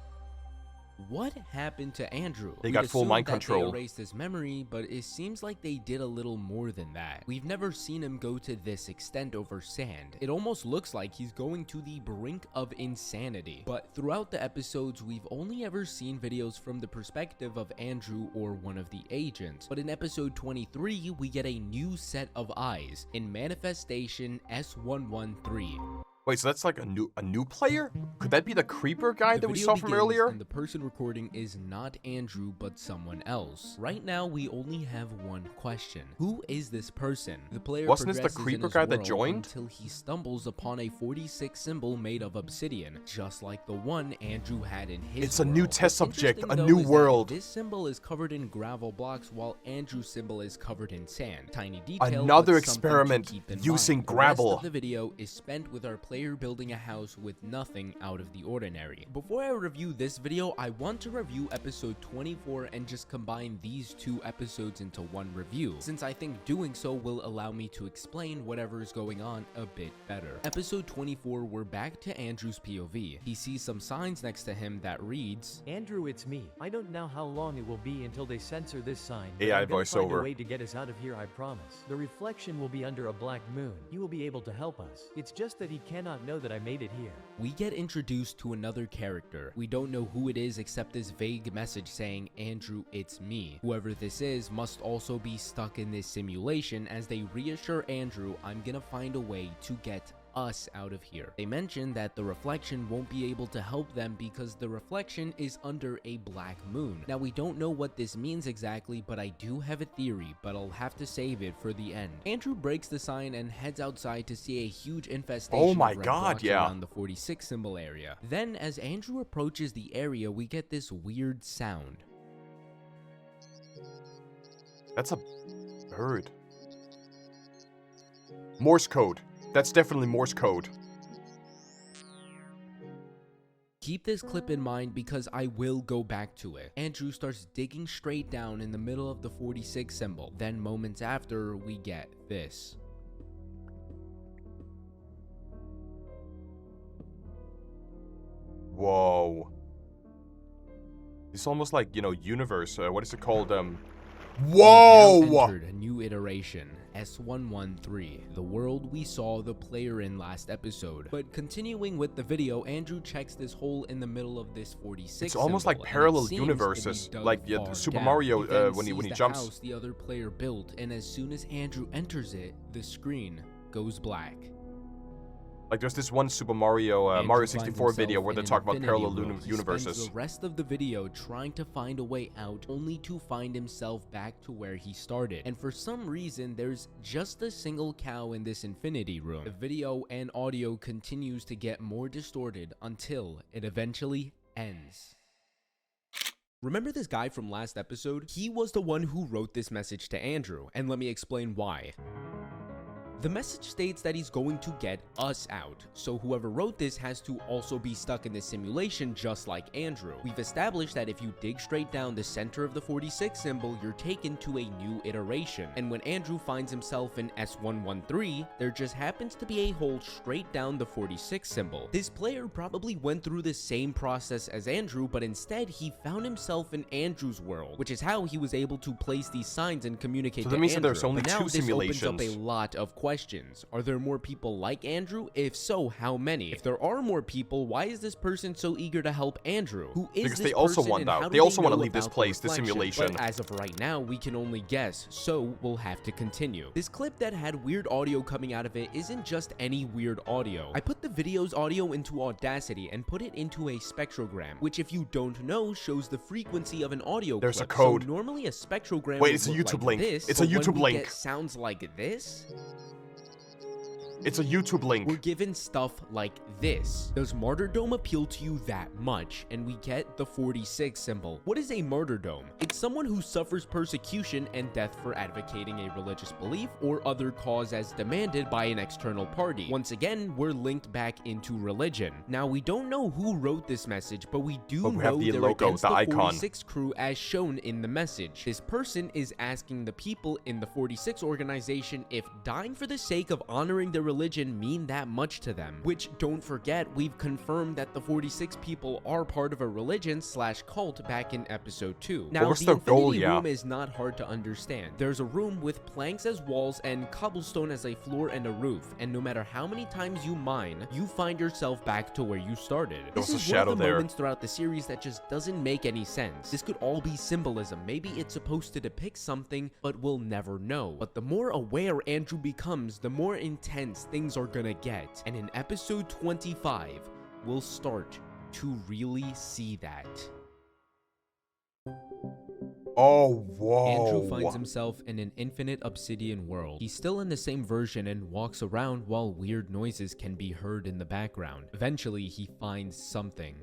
What happened to Andrew? They got full mind They control. erased his memory, but it seems like they did a little more than that. We've never seen him go to this extent over sand. It almost looks like he's going to the brink of insanity. But throughout the episodes, we've only ever seen videos from the perspective of Andrew or one of the agents. But in episode 23, we get a new set of eyes in Manifestation S113. Wait, so that's like a new player? Could that be the creeper guy The that we video saw from begins, earlier? and the person recording is not Andrew, but someone else. Right now, we only have one question. Who is this person? The player Wasn't this the progresses in creeper his guy that world joined? until he stumbles upon a 46 symbol made of obsidian, just like the one Andrew had in his It's a new world. test What's subject, interesting, a though, new is that world. This symbol is covered in gravel blocks, while Andrew's symbol is covered in sand. Tiny detail, Another but something to experiment keep in using mind. gravel. The rest of the video is spent with our player building a house with nothing out of the ordinary. Before I review this video, I want to review episode 24 and just combine these 2 episodes into one review, since I think doing so will allow me to explain whatever is going on a bit better. Episode 24, we're back to Andrew's POV. He sees some signs next to him that reads, "Andrew, it's me. I don't know how long it will be until they censor this sign. but AI I'm gonna find voiceover. a way to get us out of here, I promise. The reflection will be under a black moon. He will be able to help us. It's just that he cannot not know that I made it here? We get introduced to another character. We don't know who it is except this vague message saying, "Andrew, it's me." Whoever this is must also be stuck in this simulation, as they reassure Andrew, "I'm gonna find a way to get us out of here." They mention that the reflection won't be able to help them because the reflection is under a black moon. Now, we don't know what this means exactly, but I do have a theory, but I'll have to save it for the end. Andrew breaks the sign and heads outside to see a huge infestation of red blocks around the 46 symbol area. Then, as Andrew approaches the area, we get this weird sound. That's a bird. Morse code. That's definitely Morse code. Keep this clip in mind because I will go back to it. Andrew starts digging straight down in the middle of the 46 symbol. Then moments after, we get this. Whoa. It's almost like, you know, universe. What is it called? Whoa! We've now entered a new iteration, S113, the world we saw the player in last episode. But continuing with the video, Andrew checks this hole in the middle of this 46 It's almost symbol, like parallel universes, like Super Mario when he jumps. House the other player built, and as soon as Andrew enters it, the screen goes black. Like there's this one Super Mario Mario 64 video where they talk about parallel universes. He spends the rest of the video trying to find a way out, only to find himself back to where he started. And for some reason, there's just a single cow in this infinity room. The video and audio continues to get more distorted until it eventually ends. Remember this guy from last episode? He was the one who wrote this message to Andrew, and let me explain why. The message states that he's going to get us out, so whoever wrote this has to also be stuck in this simulation just like Andrew. We've established that if you dig straight down the center of the 46 symbol, you're taken to a new iteration, and when Andrew finds himself in S113, there just happens to be a hole straight down the 46 symbol. This player probably went through the same process as Andrew, but instead he found himself in Andrew's world, which is how he was able to place these signs and communicate to Andrew. So that means that there's only two simulations. But now this opens up a lot of questions. Are there more people like Andrew? If so, how many? If there are more people, why is this person so eager to help Andrew? Who is because this they also person want and out. They also want to leave this place, the simulation. But as of right now, we can only guess, so we'll have to continue. This clip that had weird audio coming out of it isn't just any weird audio. I put the video's audio into Audacity and put it into a spectrogram, which if you don't know, shows the frequency of an audio There's clip. a code. So normally a spectrogram Wait, it's a YouTube link. It's a YouTube link. Get sounds like this. It's a YouTube link. We're given stuff like this. Does martyrdom appeal to you that much? And we get the 46 symbol. What is a martyrdom? It's someone who suffers persecution and death for advocating a religious belief or other cause as demanded by an external party. Once again, we're linked back into religion. Now, we don't know who wrote this message, but we do know they're against the 46 crew as shown in the message. This person is asking the people in the 46 organization if dying for the sake of honoring their religion mean that much to them, which don't forget, we've confirmed that the 46 people are part of a religion / cult back in episode 2. Now, the infinity room is not hard to understand. There's a room with planks as walls and cobblestone as a floor and a roof, and no matter how many times you mine, you find yourself back to where you started. This is one of the moments throughout the series that just doesn't make any sense. This could all be symbolism. Maybe it's supposed to depict something, but we'll never know. But the more aware Andrew becomes, the more intense things are gonna get, and in episode 25 we'll start to really see that. Oh, whoa. Andrew finds himself in an infinite obsidian world. He's still in the same version and walks around while weird noises can be heard in the background. Eventually he finds something.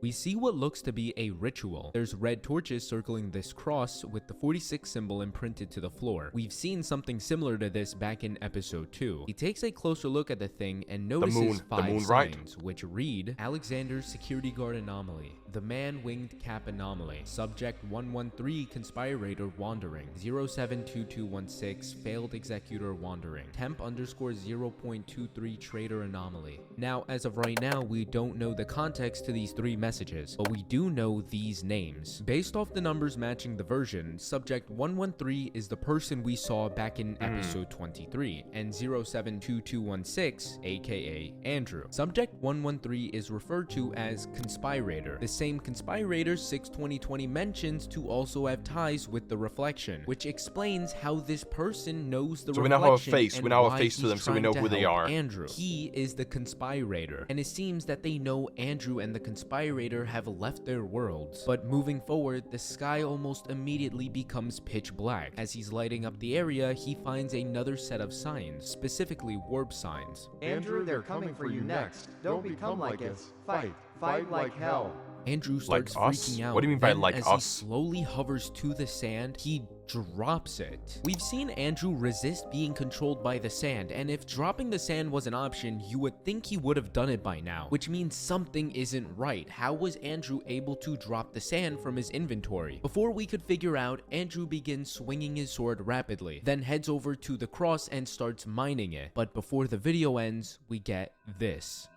We see what looks to be a ritual. There's red torches circling this cross with the 46 symbol imprinted to the floor. We've seen something similar to this back in episode 2. He takes a closer look at the thing and notices 5 signs, which read Alexander's security guard anomaly. the man-winged cap anomaly. Subject 113 conspirator wandering. 072216 failed executor wandering. Temp underscore 0.23 traitor anomaly. Now, as of right now, we don't know the context to these three messages, but we do know these names. Based off the numbers matching the version, subject 113 is the person we saw back in episode 23, and 072216, aka Andrew. Subject 113 is referred to as Conspirator, the same Conspirator 62020 mentions to also have ties with the reflection, which explains how this person knows the reflection. So we now have a face. We now have a why face to them, he's so we know trying who to they help are. Andrew. He is the Conspirator, and it seems that they know Andrew and the Conspirator have left their worlds. But moving forward, the sky almost immediately becomes pitch black. As he's lighting up the area, he finds another set of signs, specifically warp signs. Andrew, they're coming for you next. Don't become like us. Fight. Fight like hell. Andrew starts freaking out. What do you mean by then, like as us? he slowly hovers to the sand, he drops it. We've seen Andrew resist being controlled by the sand, and if dropping the sand was an option, you would think he would have done it by now, which means something isn't right. How was Andrew able to drop the sand from his inventory? Before we could figure out, Andrew begins swinging his sword rapidly, then heads over to the cross and starts mining it. But before the video ends, we get this.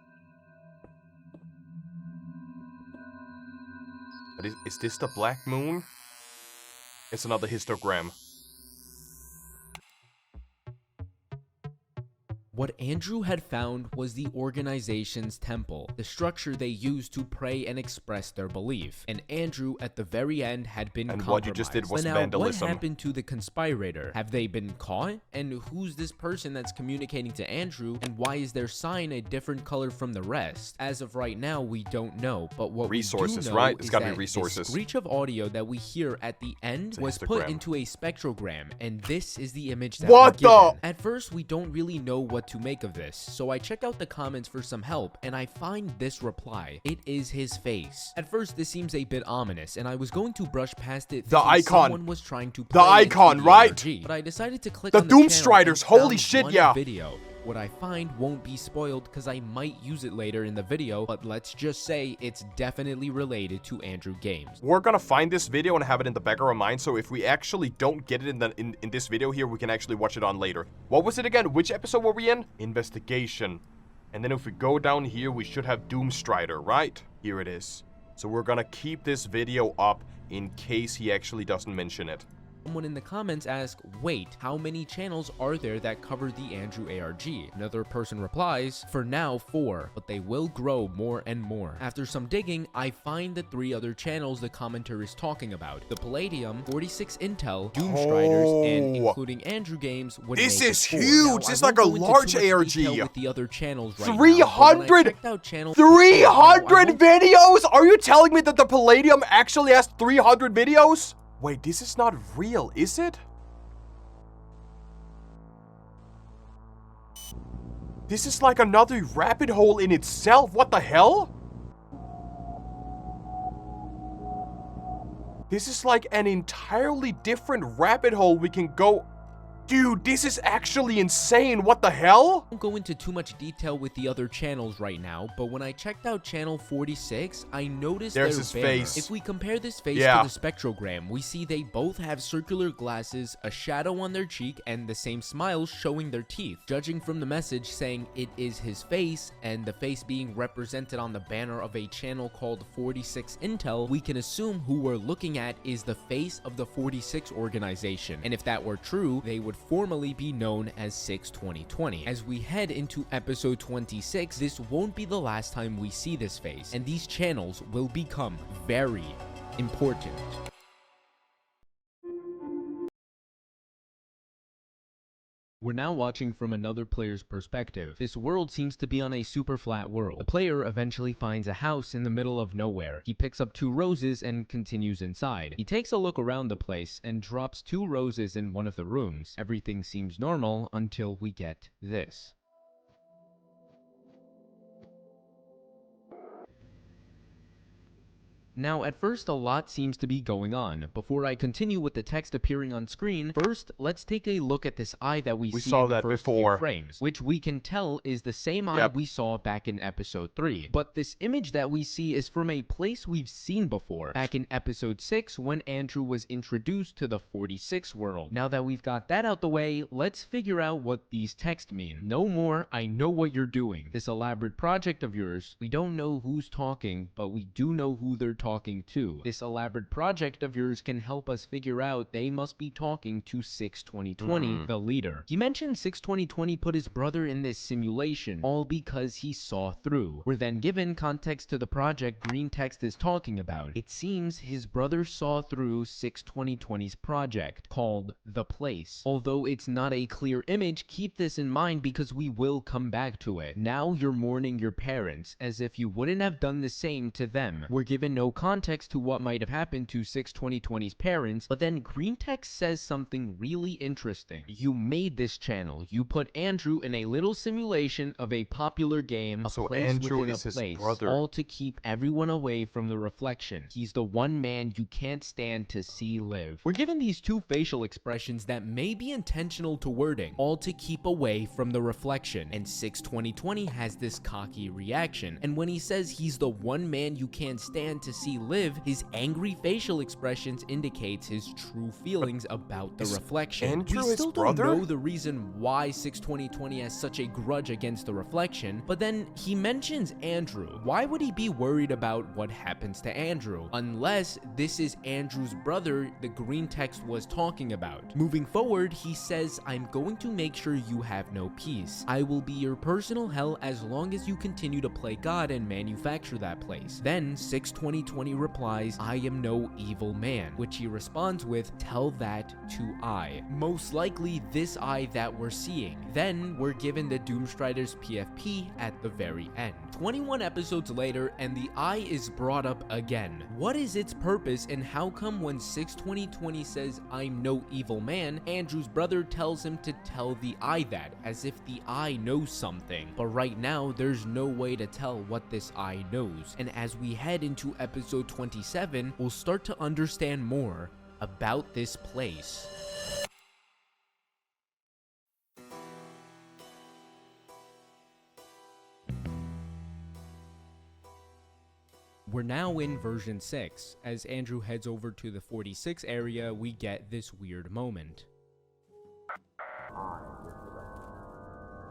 But is this the Black Moon? It's another histogram. What Andrew had found was the organization's temple, the structure they used to pray and express their belief. And Andrew, at the very end, had been compromised. What you just did was but now, vandalism. what happened to the Conspirator? Have they been caught? And who's this person that's communicating to Andrew? And why is their sign a different color from the rest? As of right now, we don't know. But what resources, we do know right? It's is gotta be that resources. the screech of audio that we hear at the end was put histogram. into a spectrogram, and this is the image that What we're the? given. At first, we don't really know what to make of this, so I checked out the comments for some help, and I find this reply. It is his face. At first, this seems a bit ominous, and I was going to brush past it. The icon. Someone was trying to The play icon, into the right? ARG, but I decided to click The on the channel Doomstriders, and holy found shit, one yeah. video. What I find won't be spoiled because I might use it later in the video, but let's just say it's definitely related to Andrew Games. We're gonna find this video and have it in the back of our mind, so if we actually don't get it in this video here, we can actually watch it on later. What was it again? Which episode were we in? Investigation. And then if we go down here, we should have Doomstrider, right? Here it is. So we're gonna keep this video up in case he actually doesn't mention it. Someone in the comments asked, wait, how many channels are there that cover the Andrew ARG? Another person replies, for now 4, but they will grow more and more. After some digging, I find the 3 other channels the commenter is talking about. The Palladium, 46 Intel, Doomstriders, and including Andrew Games would This make is it 4. huge! Now, This is I like a won't go into large too much ARG. detail with the other channels right 300 now, but when I checked out channel 300 videos? Are you telling me that the Palladium actually has 300 videos? Wait, this is not real, is it? This is like another rabbit hole in itself. What the hell? This is like an entirely different rabbit hole we can go... Dude, this is actually insane. What the hell? I won't go into too much detail with the other channels right now, but when I checked out channel 46, I noticed There's their his banner. face. If we compare this face Yeah. to the spectrogram, we see they both have circular glasses, a shadow on their cheek, and the same smile showing their teeth. Judging from the message saying it is his face, and the face being represented on the banner of a channel called 46 Intel, we can assume who we're looking at is the face of the 46 organization. And if that were true, they would formally be known as 6-2020. As we head into episode 26, this won't be the last time we see this face, and these channels will become very important. We're now watching from another player's perspective. This world seems to be on a super flat world. The player eventually finds a house in the middle of nowhere. He picks up 2 roses and continues inside. He takes a look around the place and drops 2 roses in one of the rooms. Everything seems normal until we get this. Now, at first, a lot seems to be going on. Before I continue with the text appearing on screen, first, let's take a look at this eye that we see saw in the that first before. few frames, which we can tell is the same eye we saw back in episode 3. But this image that we see is from a place we've seen before, back in episode 6 when Andrew was introduced to the 46 world. Now that we've got that out the way, let's figure out what these texts mean. No more, I know what you're doing. This elaborate project of yours, we don't know who's talking, but we do know who they're talking to. This elaborate project of yours can help us figure out they must be talking to 62020, the leader. He mentioned 62020 put his brother in this simulation, all because he saw through. We're then given context to the project green text is talking about. It seems his brother saw through 62020's project, called The Place. Although it's not a clear image, keep this in mind because we will come back to it. Now you're mourning your parents, as if you wouldn't have done the same to them. We're given no context to what might have happened to 62020's parents, but then green text says something really interesting. You made this channel. You put Andrew in a little simulation of a popular game, a place Andrew within is a his place, brother. all to keep everyone away from the reflection. He's the one man you can't stand to see live. We're given these two facial expressions that may be intentional to wording, all to keep away from the reflection, and 62020 has this cocky reaction, and when he says he's the one man you can't stand to see live, his angry facial expressions indicates his true feelings about the reflection. Andrew We his still brother? don't know the reason why 62020 has such a grudge against the reflection, but then he mentions Andrew. Why would he be worried about what happens to Andrew? Unless this is Andrew's brother the green text was talking about. Moving forward, he says, I'm going to make sure you have no peace. I will be your personal hell as long as you continue to play God and manufacture that place. Then 62020 replies, I am no evil man, which he responds with, tell that to I. Most likely this I that we're seeing. Then we're given the Doomstrider's PFP at the very end. 21 episodes later, and the I is brought up again. What is its purpose, and how come when 62020 says I'm no evil man, Andrew's brother tells him to tell the I that, as if the I knows something? But right now, there's no way to tell what this I knows, and as we head into episode 27, we'll start to understand more about this place. We're now in version 6. As Andrew heads over to the 46 area, we get this weird moment.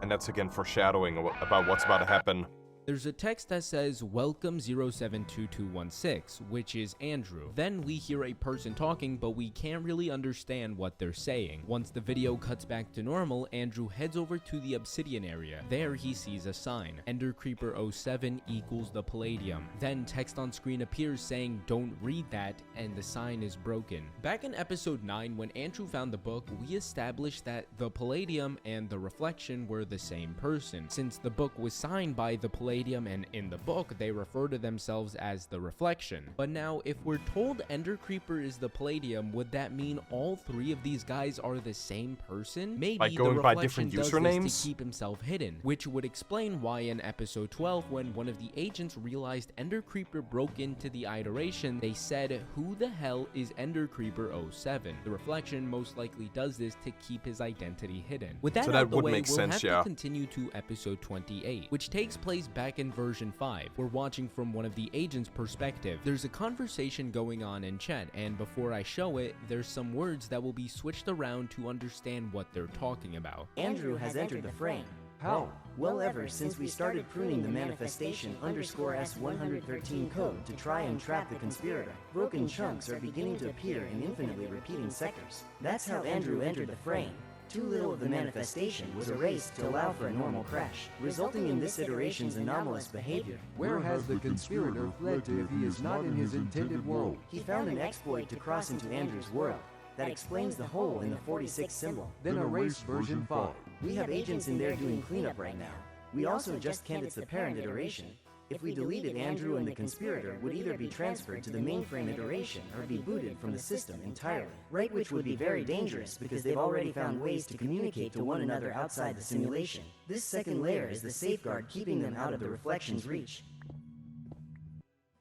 And that's again foreshadowing about what's about to happen. There's a text that says, welcome 072216, which is Andrew. Then we hear a person talking, but we can't really understand what they're saying. Once the video cuts back to normal, Andrew heads over to the obsidian area. There he sees a sign, Ender Creeper 07 equals the Palladium. Then text on screen appears saying, don't read that, and the sign is broken. Back in episode 9, when Andrew found the book, we established that the Palladium and the Reflection were the same person, since the book was signed by the Palladium, and in the book they refer to themselves as the Reflection. But now, if we're told Ender Creeper is the Palladium, would that mean all three of these guys are the same person? Maybe By going the by Reflection different does usernames? this to keep himself hidden, which would explain why in episode 12, when one of the agents realized Ender Creeper broke into the iteration, they said, who the hell is Ender Creeper 07? The Reflection most likely does this to keep his identity hidden. With that So out that the would way, make we'll sense, have yeah. to continue to episode 28, which takes place back in version 5. We're watching from one of the agents' perspective. There's a conversation going on in chat, and before I show it, there's some words that will be switched around to understand what they're talking about. Andrew has entered the frame. How? Well, ever since we started pruning the manifestation _S113 code to try and trap the conspirator, broken chunks are beginning to appear in infinitely repeating sectors. That's how Andrew entered the frame. Too little of the manifestation was erased to allow for a normal crash, resulting in this iteration's anomalous behavior. Where has the conspirator fled to if he is not in his intended world? He found an exploit to cross into Andrew's world. That explains the hole in the 46 symbol. Then erase version 5. We have agents in there doing cleanup right now. We also just can't, it's the parent iteration. If we deleted Andrew, and the conspirator would either be transferred to the mainframe iteration or be booted from the system entirely. Right, which would be very dangerous because they've already found ways to communicate to one another outside the simulation. This second layer is the safeguard keeping them out of the Reflection's reach.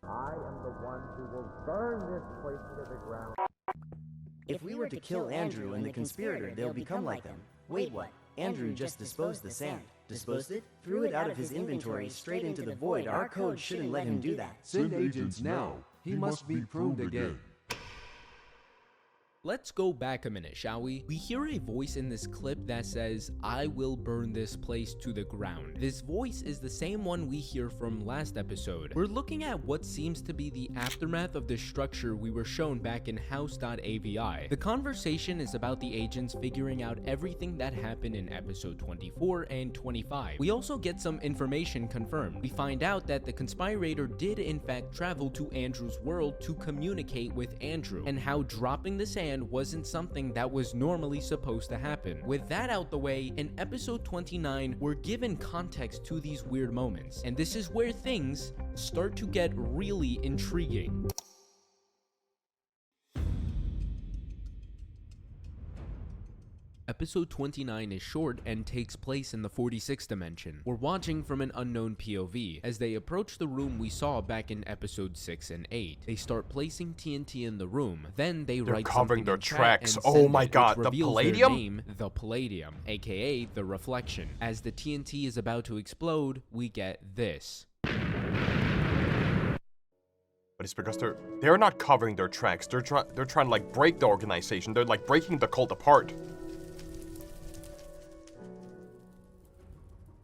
I am the one who will burn this place to the ground. If we were to kill Andrew and the conspirator, they'll become like them. Wait, what? Andrew just disposed the sand. Disposed it? Threw it out of his inventory straight into the void. Our code shouldn't let him do that. Send agents now. He must be pruned again. Let's go back a minute, shall we? We hear a voice in this clip that says, "I will burn this place to the ground." This voice is the same one we hear from last episode. We're looking at what seems to be the aftermath of the structure we were shown back in house.avi. The conversation is about the agents figuring out everything that happened in episode 24 and 25. We also get some information confirmed. We find out that the Conspirator did in fact travel to Andrew's world to communicate with Andrew, and how dropping the sand wasn't something that was normally supposed to happen. With that out the way, in episode 29, we're given context to these weird moments, and this is where things start to get really intriguing. Episode 29 is short and takes place in the 46th dimension. We're watching from an unknown POV. As they approach the room we saw back in episode 6 and 8, they start placing TNT in the room. Then they're write covering their in chat tracks. and Oh send my it, god, which the reveals Palladium? their name, the Palladium, aka the Reflection. As the TNT is about to explode, we get this. But it's because they're not covering their tracks. They're trying to like break the organization. They're like breaking the cult apart.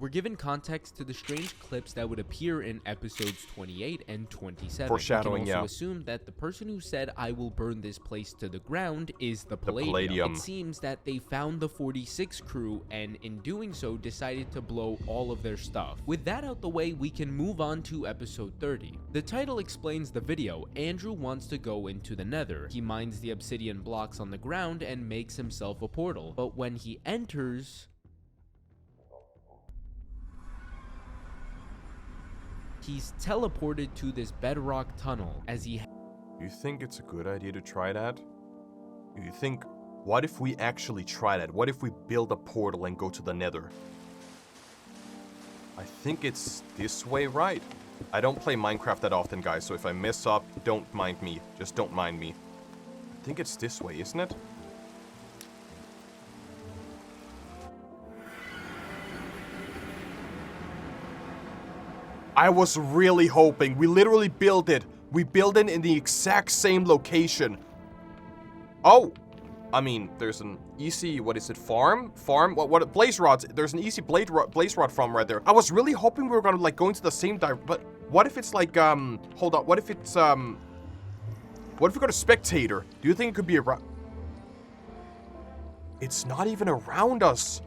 We're given context to the strange clips that would appear in episodes 28 and 27. Foreshadowing, we can also yeah. assume that the person who said, "I will burn this place to the ground," is the Palladium. It seems that they found the 46 crew, and in doing so decided to blow all of their stuff. With that out the way, we can move on to episode 30. The title explains the video. Andrew wants to go into the Nether. He mines the obsidian blocks on the ground and makes himself a portal. But when he enters, he's teleported to this bedrock tunnel. As he You think it's a good idea to try that? You think, what if we actually try that? What if we build a portal and go to the Nether? I think it's this way, right? I don't play Minecraft that often, guys, so if I mess up, don't mind me. Just don't mind me. I think it's this way, isn't it? I was really hoping. We literally built it. We built it in the exact same location. Oh! I mean, there's an easy, what is it, farm? What, blaze rods. There's an easy blaze rod farm right there. I was really hoping we were gonna, like, go into the same but what if it's, like, hold on. What if it's, what if we go to Spectator? Do you think it could be around? It's not even around us.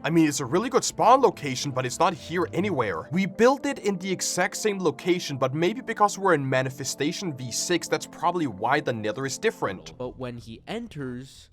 I mean, it's a really good spawn location, but it's not here anywhere. We built it in the exact same location, but maybe because we're in Manifestation V6, that's probably why the Nether is different. But when he enters,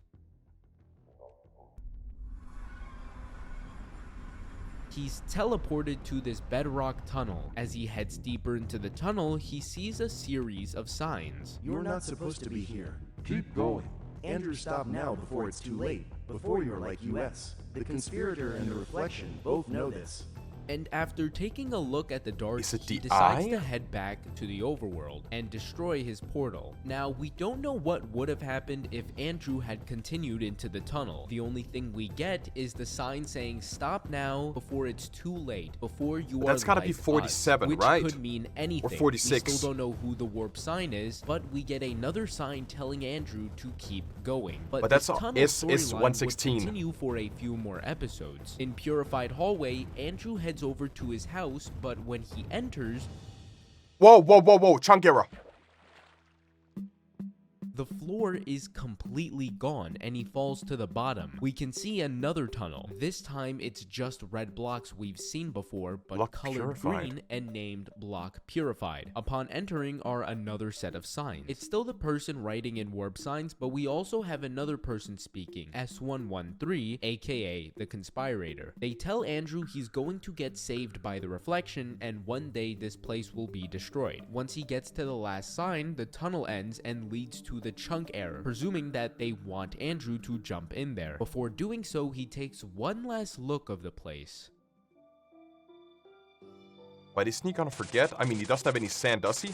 he's teleported to this bedrock tunnel. As he heads deeper into the tunnel, he sees a series of signs. You're not supposed to be here. Keep going. Andrew, stop now before it's too late. Before you're like US. The Conspirator and the Reflection both know this. And after taking a look at the dark, Is it he the decides eye? to head back to the overworld and destroy his portal. Now, we don't know what would have happened if Andrew had continued into the tunnel. The only thing we get is the sign saying, "Stop now before it's too late, before you are That's gotta like be 47, us," which right? could mean anything. Or 46. We still don't know who the warp sign is, but we get another sign telling Andrew to keep going. But that's this tunnel is storyline 116. would continue for a few more episodes. In Purified Hallway, Andrew heads over to his house, but when he enters, Whoa, Changera. the floor is completely gone and he falls to the bottom. We can see another tunnel. This time it's just red blocks we've seen before, but Block colored Purified. green and named Block Purified. Upon entering are another set of signs. It's still the person writing in warp signs, but we also have another person speaking, S113, aka the Conspirator. They tell Andrew he's going to get saved by the Reflection and one day this place will be destroyed. Once he gets to the last sign, the tunnel ends and leads to the chunk error, presuming that they want Andrew to jump in there. Before doing so, he takes one last look of the place. But isn't he gonna forget? I mean, he doesn't have any sand, does he?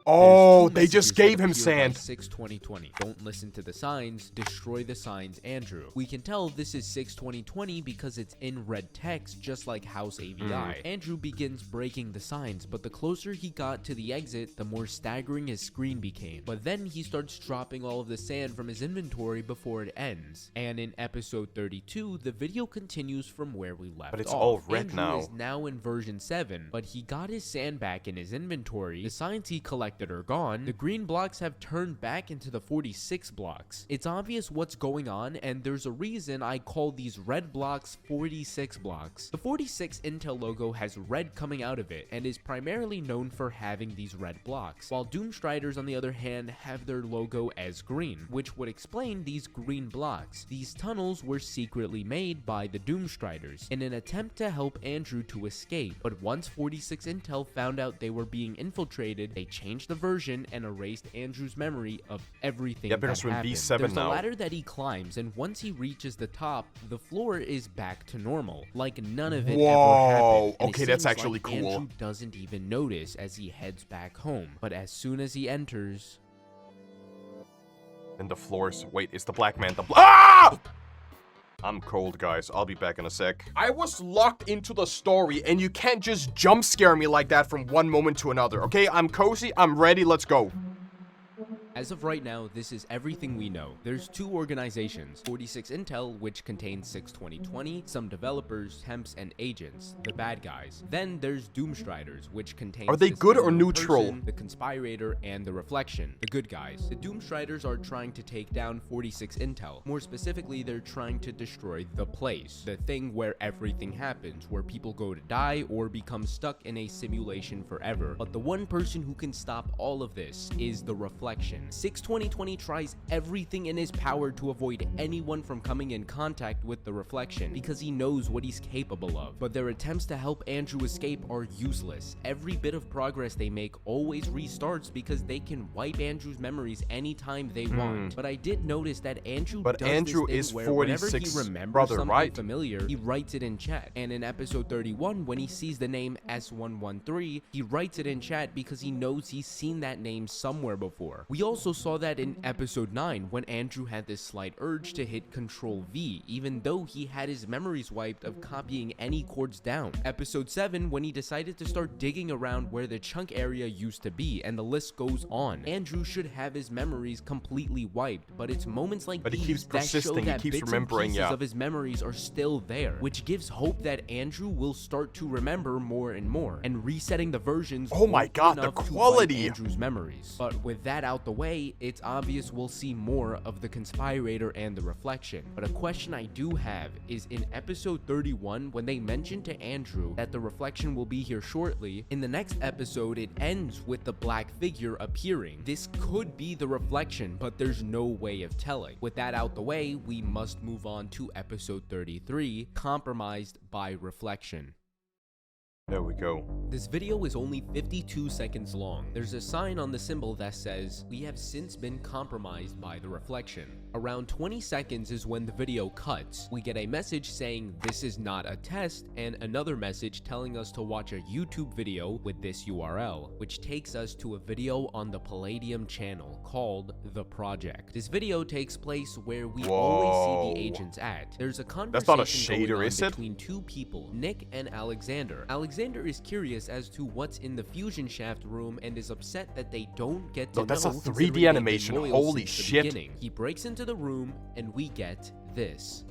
Oh, they just gave him sand. 6/20/20. Don't listen to the signs, destroy the signs, Andrew. We can tell this is 6/20/20 because it's in red text, just like House AVI. Andrew begins breaking the signs, but the closer he got to the exit, the more staggering his screen became. But then he starts dropping all of the sand from his inventory before it ends. And in episode 32, the video continues from where we left off. But it's all red Andrew now. is now in version 7, but he got his sand back in his inventory. The signs he collected are gone. The green blocks have turned back into the 46 blocks. It's obvious what's going on, and there's a reason I call these red blocks 46 blocks. The 46 Intel logo has red coming out of it, and is primarily known for having these red blocks, while Doomstriders on the other hand have their logo as green, which would explain these green blocks. These tunnels were secretly made by the Doomstriders in an attempt to help Andrew to escape, but once 46 Intel found out they were being infiltrated, they changed the version and erased Andrew's memory of everything that because we're in happened. V7 There's now. a ladder that he climbs, and once he reaches the top, the floor is back to normal, like none of it ever happened. And Okay, it that's seems actually like cool. Andrew doesn't even notice as he heads back home, but as soon as he enters, And the floors. Wait, it's the black man. Ah! I'm cold, guys. I'll be back in a sec. I was locked into the story, and you can't just jump scare me like that from one moment to another, okay? I'm cozy. I'm ready. Let's go. as of right now, this is everything we know. There's two organizations, 46 Intel, which contains 6/20/20, some developers, temps, and agents, the bad guys. Then there's Doomstriders, which contains Are they this good or unknown neutral? person, the Conspirator, and the Reflection, the good guys. The Doomstriders are trying to take down 46 Intel. More specifically, they're trying to destroy the place, the thing where everything happens, where people go to die or become stuck in a simulation forever. But the one person who can stop all of this is the Reflection. 6/20/20 tries everything in his power to avoid anyone from coming in contact with the Reflection because he knows what he's capable of. But their attempts to help Andrew escape are useless. Every bit of progress they make always restarts because they can wipe Andrew's memories anytime they want. But I did notice that Andrew But does Andrew this thing is where whenever 46 he remembers brother, something right? familiar, he writes it in chat. And in episode 31, when he sees the name S113, he writes it in chat because he knows he's seen that name somewhere before. We also saw that in episode 9 when Andrew had this slight urge to hit Control V, even though he had his memories wiped of copying any chords down. Episode 7 when he decided to start digging around where the chunk area used to be, and the list goes on. Andrew should have his memories completely wiped, but it's moments like But he these keeps that show persisting, he that keeps bits remembering, and pieces yeah. of his memories are still there, which gives hope that Andrew will start to remember more and more, and resetting the versions Oh my won't be God, the enough to wipe quality! Andrew's memories. But with that out the way, it's obvious we'll see more of the Conspirator and the Reflection. But a question I do have is in episode 31, when they mention to Andrew that the Reflection will be here shortly, in the next episode it ends with the black figure appearing. This could be the Reflection, but there's no way of telling. With that out the way, we must move on to episode 33, Compromised by Reflection. There we go. This video is only 52 seconds long. There's a sign on the symbol that says, "We have since been compromised by the Reflection." Around 20 seconds is when the video cuts. We get a message saying this is not a test, and another message telling us to watch a YouTube video with this URL, which takes us to a video on the Palladium channel called The Project. This video takes place where we always see the agents at. There's a conversation not a shader, going on is it? between two people, Nick and Alexander. Alexander is curious as to what's in the fusion shaft room and is upset that they don't get to No, that's a know 3D considering they've been animation. loyal Holy since the shit. beginning. He breaks into the room and we get this.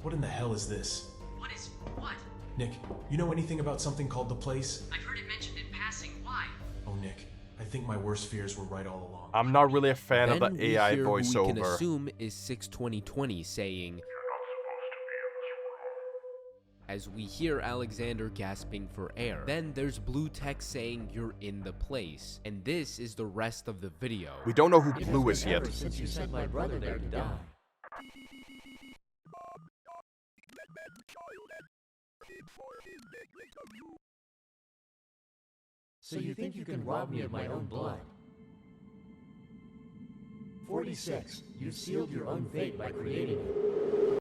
What in the hell is this? What is what? Nick, you know anything about something called the Place? I've heard it mentioned in passing. Why? Oh, Nick, I think my worst fears were right all along. I'm not really a fan of Then the we AI hear who we can voiceover. assume is 6/20/20 saying, as we hear Alexander gasping for air. Then there's blue text saying you're in the place. And this is the rest of the video. We don't know who It has Blue been is yet. ever since you sent my brother there to die. So you think you can rob me of my own blood? 46. You sealed your own fate by creating it.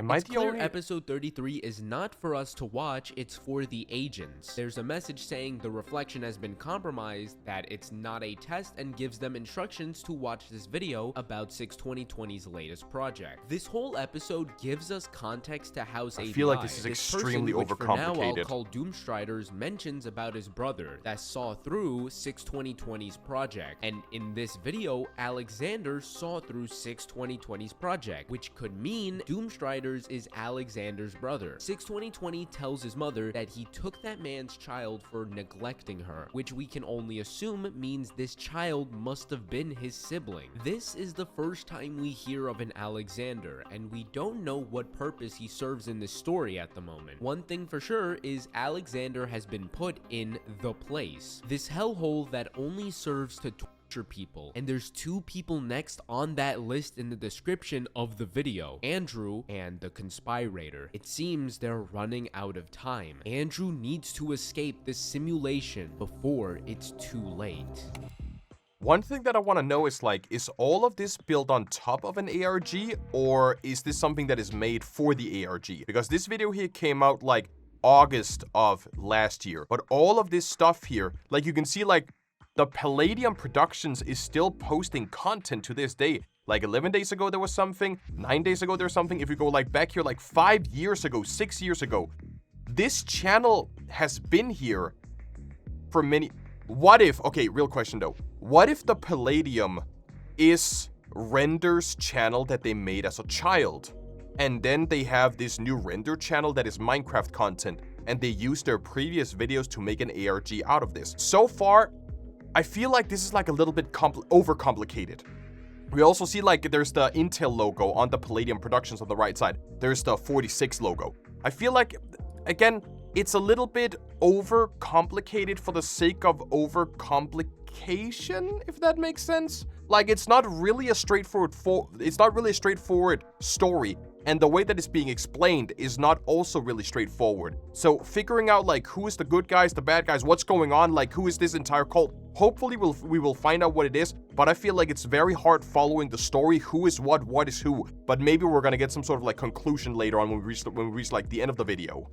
Am I It's the clear only... episode 33 is not for us to watch, it's for the agents. There's a message saying the reflection has been compromised, that it's not a test, and gives them instructions to watch this video about 62020's latest project. This whole episode gives us context to House ABI. I feel like this is extremely person, which for now I'll overcomplicated. call Doomstriders, mentions about his brother that saw through 62020's project. And in this video, Alexander saw through 62020's project, which could mean Doomstriders is Alexander's brother. 62020 tells his mother that he took that man's child for neglecting her, which we can only assume means this child must have been his sibling. This is the first time we hear of an Alexander, and we don't know what purpose he serves in this story at the moment. One thing for sure is Alexander has been put in the place, this hellhole that only serves to torture people, and there's two people next on that list in the description of the video, Andrew and the Conspirator. It seems they're running out of time. Andrew needs to escape this simulation before it's too late. One thing that I want to know is, like, is all of this built on top of an ARG, or is this something that is made for the ARG? Because this video here came out, like, August of last year. But all of this stuff here, like, you can see, like, the Palladium Productions is still posting content to this day. Like, 11 days ago, there was something. 9 days ago, there was something. If you go, like, back here, like, 5 years ago, 6 years ago, this channel has been here for many... What if... Okay, real question, though. What if the Palladium is Render's channel that they made as a child? And then they have this new Render channel that is Minecraft content, and they use their previous videos to make an ARG out of this. So far, I feel like this is like a little bit overcomplicated. We also see, like, there's the Intel logo on the Palladium Productions on the right side. There's the 46 logo. I feel like, again, it's a little bit overcomplicated for the sake of overcomplication, if that makes sense. Like, it's not really a straightforward story, and the way that it's being explained is not also really straightforward. So figuring out, like, who is the good guys, the bad guys, what's going on, like, who is this entire cult, hopefully we will find out what it is, but I feel like it's very hard following the story, who is what is who. But maybe we're gonna get some sort of, like, conclusion later on when we reach like the end of the video.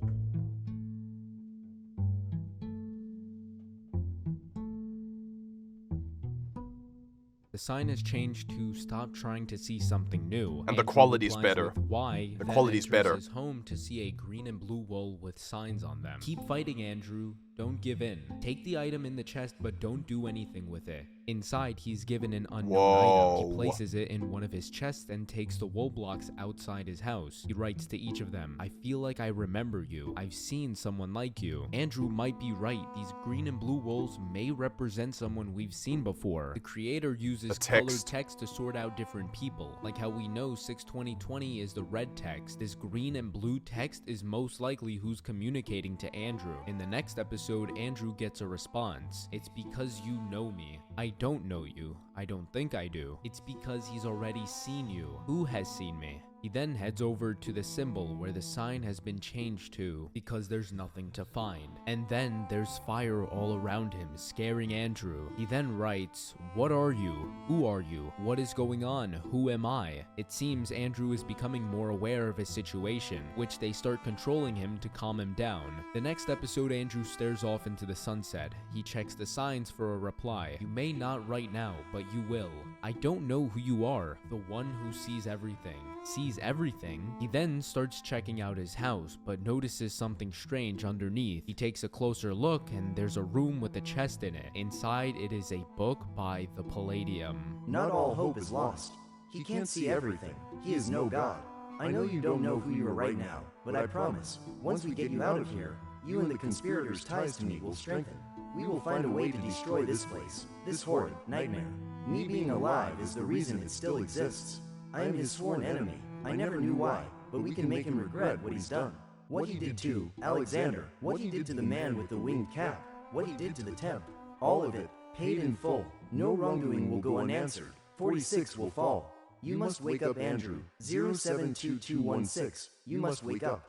The sign has changed to stop trying to see something new. And the quality's better. Why? The quality's better. His home to see a green and blue wall with signs on them. Keep fighting, Andrew. Don't give in. Take the item in the chest, but don't do anything with it. Inside, he's given an unknown item. He places it in one of his chests and takes the wool blocks outside his house. He writes to each of them, "I feel like I remember you. I've seen someone like you." Andrew might be right. These green and blue walls may represent someone we've seen before. The creator uses colored text to sort out different people. Like how we know 62020 is the red text. This green and blue text is most likely who's communicating to Andrew. In the next episode, Andrew gets a response. "It's because you know me. I don't know you. I don't think I do. It's because he's already seen you. Who has seen me?" He then heads over to the symbol where the sign has been changed to, because there's nothing to find. And then there's fire all around him, scaring Andrew. He then writes, "What are you? Who are you? What is going on? Who am I?" It seems Andrew is becoming more aware of his situation, which they start controlling him to calm him down. The next episode, Andrew stares off into the sunset. He checks the signs for a reply. "You may not right now, but you will. I don't know who you are. The one who sees everything." Sees everything? He then starts checking out his house, but notices something strange underneath. He takes a closer look, and there's a room with a chest in it. Inside, it is a book by the Palladium. Not all hope is lost. He can't see everything. He is no god. I know you don't know who you are right now, but I promise, once we get you out of here, you and the Conspirator's ties to me will strengthen. We will find a way to destroy this place, this horrid nightmare. Me being alive is the reason it still exists. I am his sworn enemy. I never knew why, but we can make him regret what he's done. What he did to Alexander, what he did to the man with the winged cap, what he did to the temp. All of it, paid in full. No wrongdoing will go unanswered. 46 will fall. You must wake up, Andrew. 072216. You must wake up.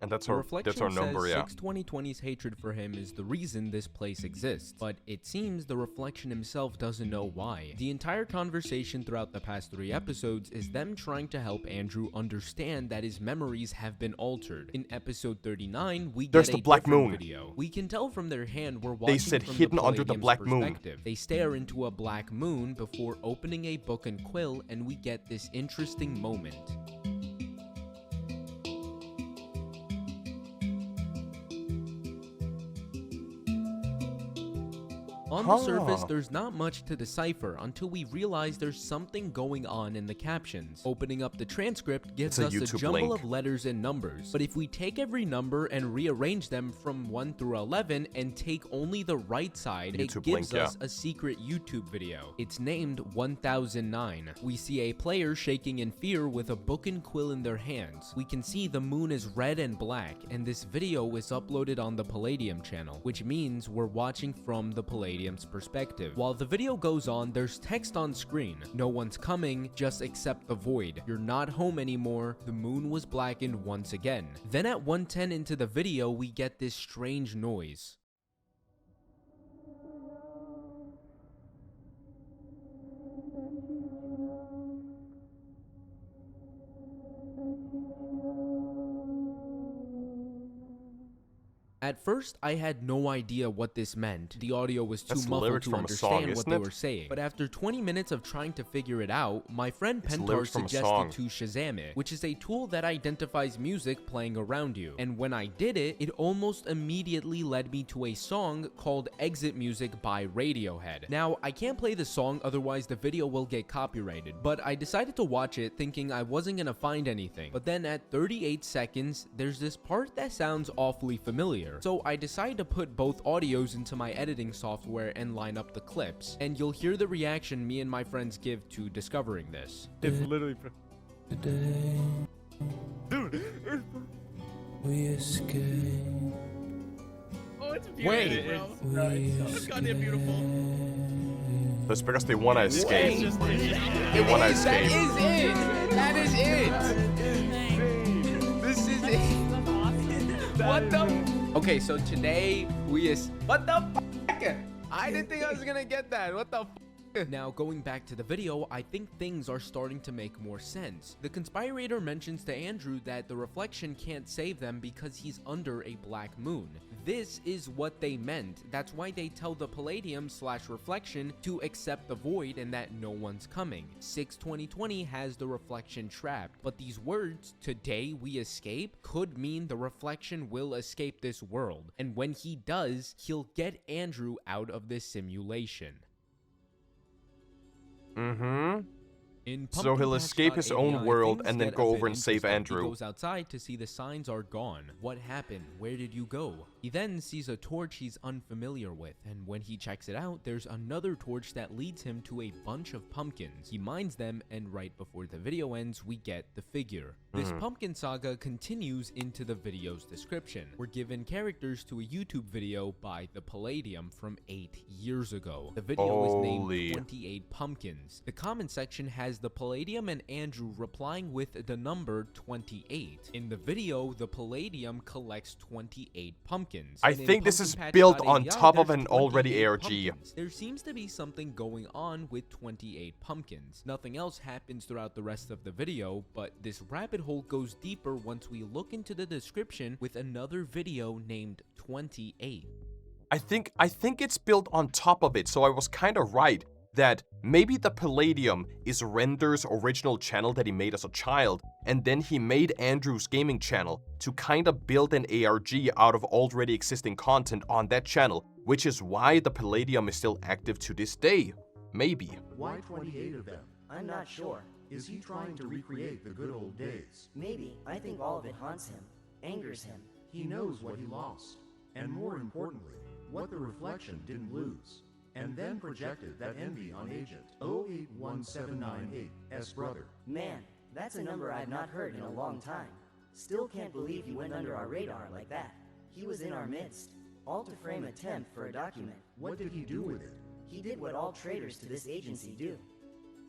And that's The our reflection number, says yeah. 62020's hatred for him is the reason this place exists, but it seems the reflection himself doesn't know why. The entire conversation throughout the past 3 episodes is them trying to help Andrew understand that his memories have been altered. In episode 39, we There's get the a Black different Moon. video. We can tell from their hand we're watching They said from hidden the under the Palladium's Black Moon. perspective. They stare into a black moon before opening a book and quill, and we get this interesting moment. On the surface, there's not much to decipher until we realize there's something going on in the captions. Opening up the transcript gives us a jumble of letters and numbers, but if we take every number and rearrange them from 1 through 11 and take only the right side, it gives us a secret YouTube video. It's named 1009. We see a player shaking in fear with a book and quill in their hands. We can see the moon is red and black, and this video is uploaded on the Palladium channel, which means we're watching from the Palladium's perspective. While the video goes on, there's text on screen. No one's coming, just accept the void. You're not home anymore. The moon was blackened once again. Then at 1:10 into the video, we get this strange noise. At first, I had no idea what this meant. The audio was too muffled to understand what they were saying. But after 20 minutes of trying to figure it out, my friend Pentar suggested to Shazam it, which is a tool that identifies music playing around you. And when I did it, it almost immediately led me to a song called Exit Music by Radiohead. Now, I can't play the song, otherwise the video will get copyrighted, but I decided to watch it thinking I wasn't gonna find anything. But then at 38 seconds, there's this part that sounds awfully familiar. So I decided to put both audios into my editing software and line up the clips, and you'll hear the reaction me and my friends give to discovering this. It's literally dude. We escape. Oh, it's beautiful, bro. It's so goddamn beautiful. That's because they wanna escape. They wanna escape. That is it. This is it. What the? Okay, so today what the fuck? I didn't think I was gonna get that. What the fuck? Now, going back to the video, I think things are starting to make more sense. The Conspirator mentions to Andrew that the reflection can't save them because he's under a black moon. This is what they meant. That's why they tell the Palladium/reflection to accept the void and that no one's coming. 62020 has the reflection trapped, but these words, "today we escape," could mean the reflection will escape this world. And when he does, he'll get Andrew out of this simulation. So he'll escape his own world and then go over and save Andrew. He goes outside to see the signs are gone. What happened? Where did you go? He then sees a torch he's unfamiliar with, and when he checks it out, there's another torch that leads him to a bunch of pumpkins. He mines them, and right before the video ends, we get the figure. This pumpkin saga continues into the video's description. We're given characters to a YouTube video by the Palladium from 8 years ago. The video is named 28 Pumpkins. The comment section has the Palladium and Andrew replying with the number 28. In the video, the Palladium collects 28 pumpkins. I think this is built on top of an already ARG. There seems to be something going on with 28 pumpkins. Nothing else happens throughout the rest of the video, but this rabbit hole goes deeper once we look into the description with another video named 28. I think it's built on top of it, so I was kind of right that maybe the Palladium is Render's original channel that he made as a child, and then he made Andrew's gaming channel to kind of build an ARG out of already existing content on that channel, which is why the Palladium is still active to this day. Maybe. Why 28 of them? I'm not sure. Is he trying to recreate the good old days? Maybe. I think all of it haunts him, angers him. He knows what he lost, and more importantly, what the reflection didn't lose. And then projected that envy on Agent 081798's brother. Man, that's a number I've not heard in a long time. Still can't believe he went under our radar like that. He was in our midst, all to frame a temp for a document. What did he do with it? He did what all traitors to this agency do.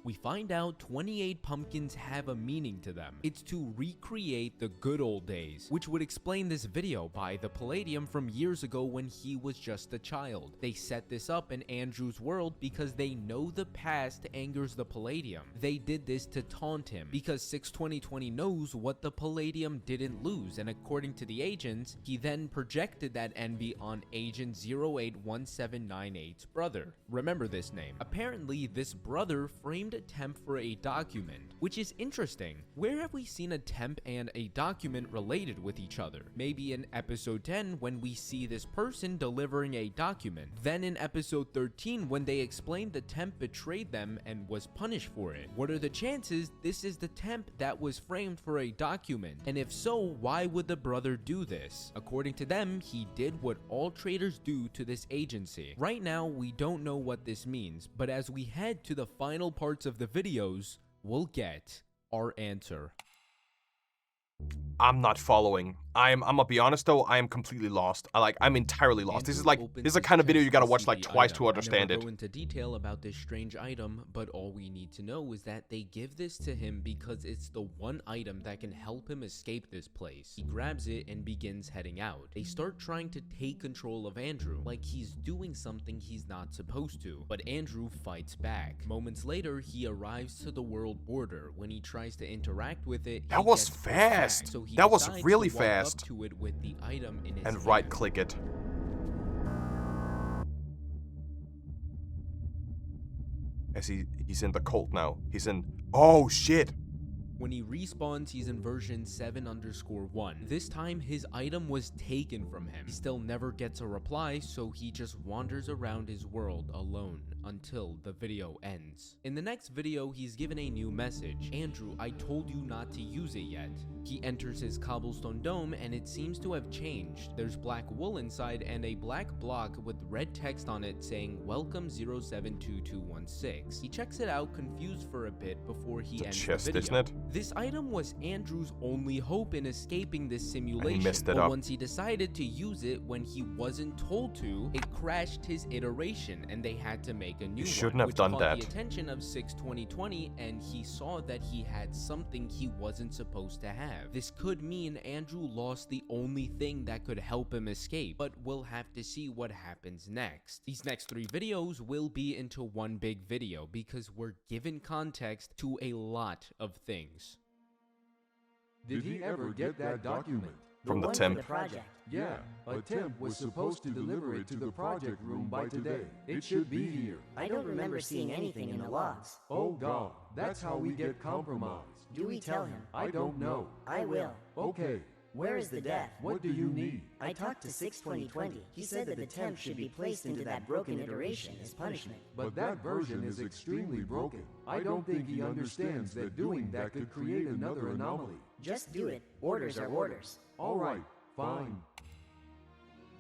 We find out 28 pumpkins have a meaning to them. It's to recreate the good old days, which would explain this video by the Palladium from years ago when he was just a child. They set this up in Andrew's world because they know the past angers the Palladium. They did this to taunt him because 6/20/20 knows what the Palladium didn't lose, and according to the agents, he then projected that envy on Agent 081798's brother. Remember this name. Apparently, this brother framed a temp for a document, which is interesting. Where have we seen a temp and a document related with each other? Maybe in episode 10 when we see this person delivering a document. Then in episode 13 when they explained the temp betrayed them and was punished for it. What are the chances this is the temp that was framed for a document? And if so, why would the brother do this? According to them, he did what all traitors do to this agency. Right now, we don't know what this means, but as we head to the final parts of the videos, we'll get our answer. I'm not following. I'm gonna be honest though, I am completely lost. I'm entirely lost. This is the kind of video you gotta watch like twice to understand I it. never go into detail about this strange item, but all we need to know is that they give this to him because it's the one item that can help him escape this place. He grabs it and begins heading out. They start trying to take control of Andrew, like he's doing something he's not supposed to, but Andrew fights back. Moments later, he arrives to the world border. When he tries to interact with it, that was fast. So he that was decides really to walk fast. up to it with the item in his and hand. right click it. As he's in the cult now. He's in. Oh shit. When he respawns, he's in version 7_1. This time, his item was taken from him. He still never gets a reply, so he just wanders around his world alone until the video ends. In the next video, he's given a new message. Andrew, I told you not to use it yet. He enters his cobblestone dome and it seems to have changed. There's black wool inside and a black block with red text on it saying welcome 072216. He checks it out confused for a bit before he ends chest, the video. isn't it? This item was Andrew's only hope in escaping this simulation. And he messed it but up. once he decided to use it when he wasn't told to, it crashed his iteration and they had to make a new one. Shouldn't have which done caught that. the attention of 6/20/20 and he saw that he had something he wasn't supposed to have. This could mean Andrew lost the only thing that could help him escape, but we'll have to see what happens next. These next 3 videos will be into one big video because we're given context to a lot of things. Did he ever get that document? From the one temp. for the project. Yeah, a temp was supposed to deliver it to the project room by today. It should be here. I don't remember seeing anything in the logs. Oh God, that's how we get compromised. Do we tell him? I don't know. I will. Okay, Where is the death? what do you need? I talked to 6/20/20. He said that the temp should be placed into that broken iteration as punishment. But that version is extremely broken. I don't think he understands that doing that could create another anomaly. Just do it. Orders are orders. Alright, fine.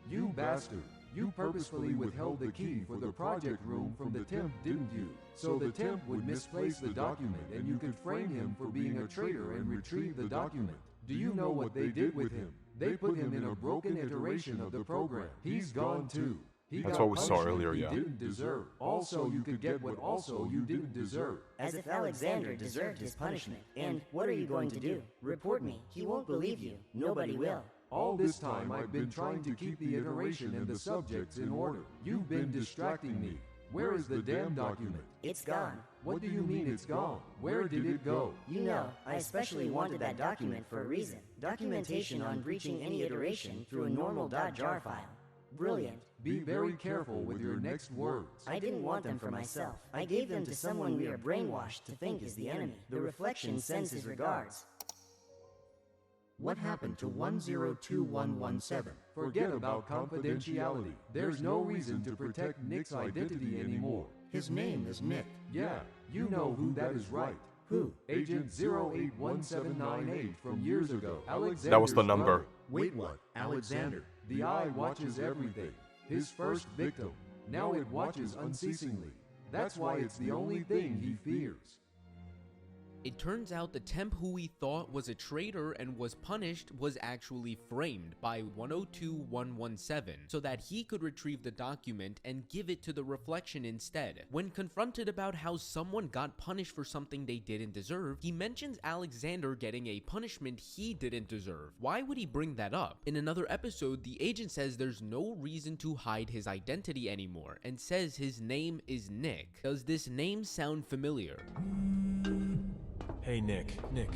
You bastard. You purposefully withheld the key for the project room from the temp, didn't you? So the temp would misplace the document and you could frame him for being a traitor and retrieve the document. Do you know what they did with him? They put him in a broken iteration of the program. He's gone too. He That's got what we saw punishment earlier, he yeah. didn't deserve. Also, you could get what also you didn't deserve. As if Alexander deserved his punishment. And what are you going to do? Report me. He won't believe you. Nobody will. All this time I've been trying to keep the iteration and the subjects in order. You've been distracting me. Where is the damn document? It's gone. What do you mean it's gone? Where did it go? You know, I especially wanted that document for a reason. Documentation on breaching any iteration through a normal .jar file. Brilliant. Be very careful with your next words. I didn't want them for myself. I gave them to someone we are brainwashed to think is the enemy. The reflection sends his regards. What happened to 102117? Forget about confidentiality. There's no reason to protect Nick's identity anymore. His name is Nick. Yeah, you know who that is, right? Who? Agent 081798 from years ago. Alexander's That was the number. brother. Wait, what? Alexander. The eye watches everything. His first victim. Now it watches unceasingly. That's why it's the only thing he fears. It turns out the temp who we thought was a traitor and was punished was actually framed by 102117 so that he could retrieve the document and give it to the reflection instead. When confronted about how someone got punished for something they didn't deserve, he mentions Alexander getting a punishment he didn't deserve. Why would he bring that up? In another episode, the agent says there's no reason to hide his identity anymore and says his name is Nick. Does this name sound familiar? Hey, Nick. Nick.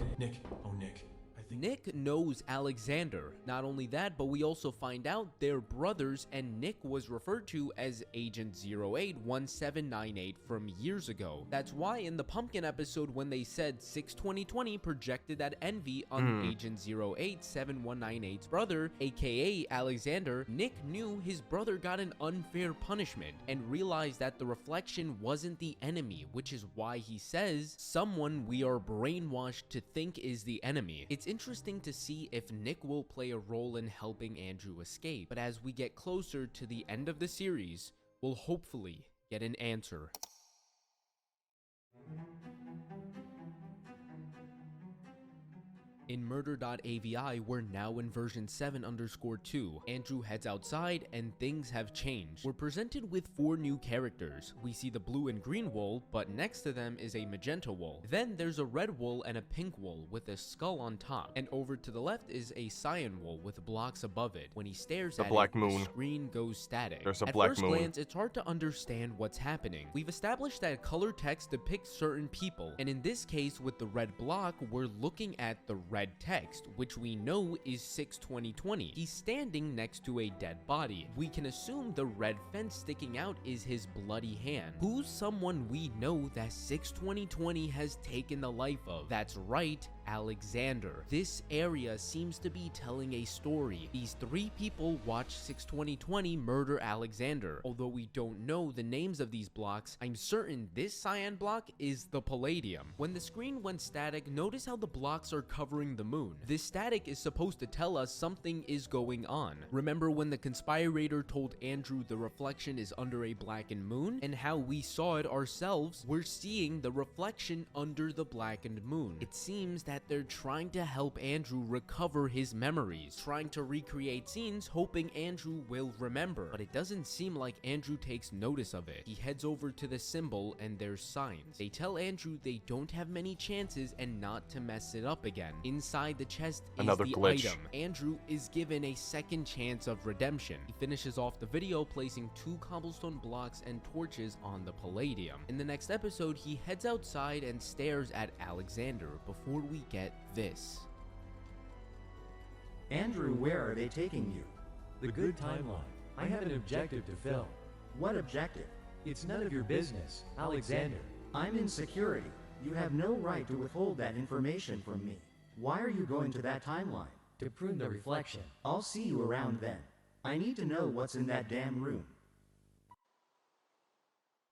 Oh, Nick. Nick knows Alexander. Not only that, but we also find out they're brothers, and Nick was referred to as Agent 081798 from years ago. That's why in the Pumpkin episode when they said 6/20/20 projected that envy on Agent 087198's brother, aka Alexander, Nick knew his brother got an unfair punishment and realized that the reflection wasn't the enemy, which is why he says someone we are brainwashed to think is the enemy. It's interesting to see if Nick will play a role in helping Andrew escape, but as we get closer to the end of the series, we'll hopefully get an answer. In murder.avi, we're now in version 7_2. Andrew heads outside and things have changed. We're presented with 4 new characters. We see the blue and green wool, but next to them is a magenta wool. Then there's a red wool and a pink wool with a skull on top. And over to the left is a cyan wool with blocks above it. When he stares at it, the screen goes static. There's a At black first moon. glance, it's hard to understand what's happening. We've established that color text depicts certain people, and in this case with the red block, we're looking at the red text, which we know is 6/20/20. He's standing next to a dead body. We can assume the red fence sticking out is his bloody hand. Who's someone we know that 6/20/20 has taken the life of? That's right, Alexander. This area seems to be telling a story. These 3 people watch 6/20/20 murder Alexander. Although we don't know the names of these blocks, I'm certain this cyan block is the Palladium. When the screen went static, notice how the blocks are covering the moon. This static is supposed to tell us something is going on. Remember when the Conspirator told Andrew the reflection is under a blackened moon, and how we saw it ourselves? We're seeing the reflection under the blackened moon. It seems that they're trying to help Andrew recover his memories, trying to recreate scenes hoping Andrew will remember, but it doesn't seem like Andrew takes notice of it. He heads over to the symbol and there's signs. They tell Andrew they don't have many chances and not to mess it up again. Inside the chest is Another the glitch. item. Andrew is given a second chance of redemption. He finishes off the video placing 2 cobblestone blocks and torches on the Palladium. In the next episode, he heads outside and stares at Alexander before we get this. Andrew, where are they taking you? The good timeline. I have an objective to fill. What objective? It's none of your business, Alexander. I'm in security. You have no right to withhold that information from me. Why are you going to that timeline? To prune the reflection. I'll see you around then. I need to know what's in that damn room.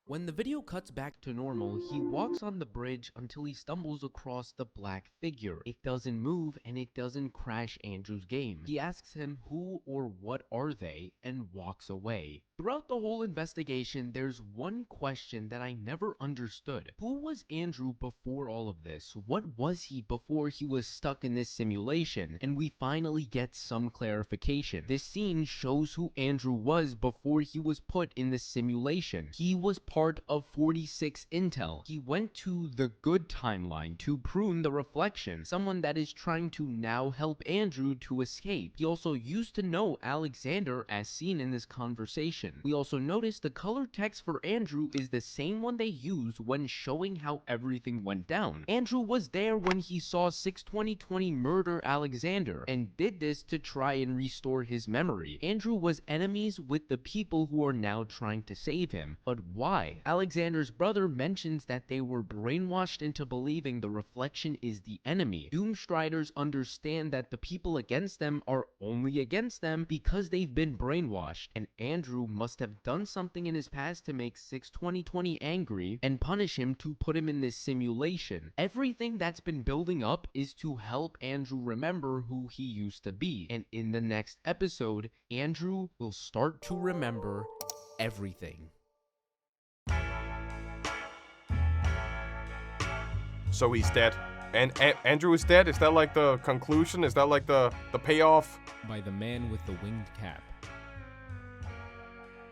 When the video cuts back to normal, he walks on the bridge until he stumbles across the black figure. It doesn't move and it doesn't crash Andrew's game. He asks him who or what are they and walks away. Throughout the whole investigation, there's one question that I never understood. Who was Andrew before all of this? What was he before he was stuck in this simulation? And we finally get some clarification. This scene shows who Andrew was before he was put in the simulation. He was part of 46 Intel. He went to the good timeline to prune the reflection, someone that is trying to now help Andrew to escape. He also used to know Alexander as seen in this conversation. We also notice the color text for Andrew is the same one they used when showing how everything went down. Andrew was there when he saw 6/20/20 murder Alexander and did this to try and restore his memory. Andrew was enemies with the people who are now trying to save him. But why? Alexander's brother mentions that they were brainwashed into believing the reflection is the enemy. Doomstriders understand that the people against them are only against them because they've been brainwashed, and Andrew must have done something in his past to make 6/20/20 angry and punish him to put him in this simulation. Everything that's been building up is to help Andrew remember who he used to be, and in the next episode, Andrew will start to remember everything. So he's dead. And Andrew is dead? Is that like the conclusion? Is that like the payoff? By the man with the winged cap.